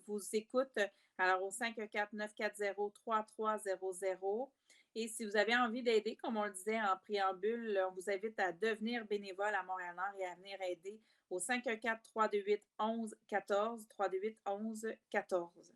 vous écoute. Alors, au 514-940-3300. Et si vous avez envie d'aider, comme on le disait en préambule, on vous invite à devenir bénévole à Montréal-Nord et à venir aider au 514-328-1114, 328-1114.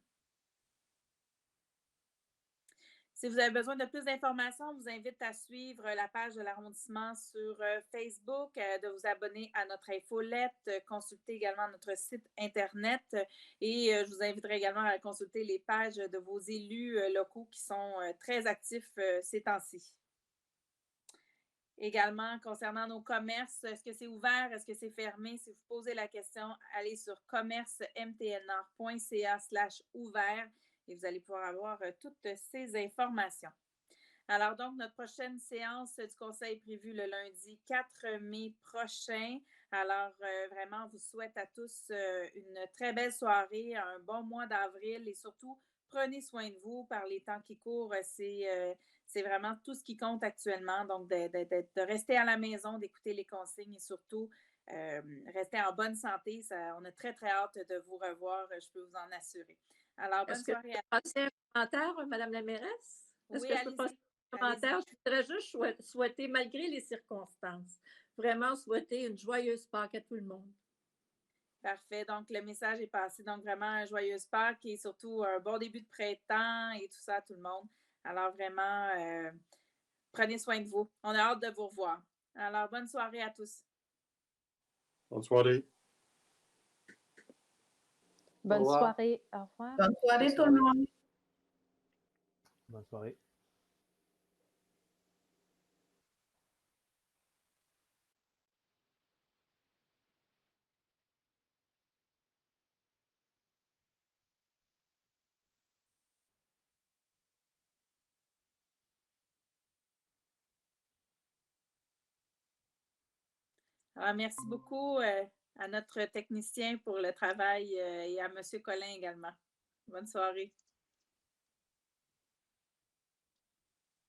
Si vous avez besoin de plus d'informations, on vous invite à suivre la page de l'arrondissement sur Facebook, de vous abonner à notre infolette, consulter également notre site Internet et je vous inviterai également à consulter les pages de vos élus locaux qui sont très actifs ces temps-ci. Également, concernant nos commerces, est-ce que c'est ouvert? Est-ce que c'est fermé? Si vous posez la question, allez sur commercemtnr.ca/ouvert et vous allez pouvoir avoir toutes ces informations. Alors donc, notre prochaine séance du conseil est prévue le lundi 4 mai prochain. Alors, vraiment, on vous souhaite à tous une très belle soirée, un bon mois d'avril et surtout, prenez soin de vous par les temps qui courent. C'est vraiment tout ce qui compte actuellement. Donc, de rester à la maison, d'écouter les consignes et surtout, rester en bonne santé. On a très, très hâte de vous revoir, je peux vous en assurer. Alors, bonne soirée. Est-ce que un commentaire, Mme la mairesse? Oui, Est-ce que je peux passer un commentaire? Je voudrais juste souhaiter, malgré les circonstances, vraiment souhaiter une joyeuse Pâques à tout le monde. Parfait. Donc, le message est passé. Donc, vraiment, un joyeuse Pâques et surtout un bon début de printemps et tout ça à tout le monde. Alors, vraiment, prenez soin de vous. On a hâte de vous revoir. Alors, bonne soirée à tous. Bonne soirée. Bonne soirée. Au revoir. Bonne soirée tout le monde. Bonne soirée. Alors, merci beaucoup à notre technicien pour le travail et à M. Collin également. Bonne soirée.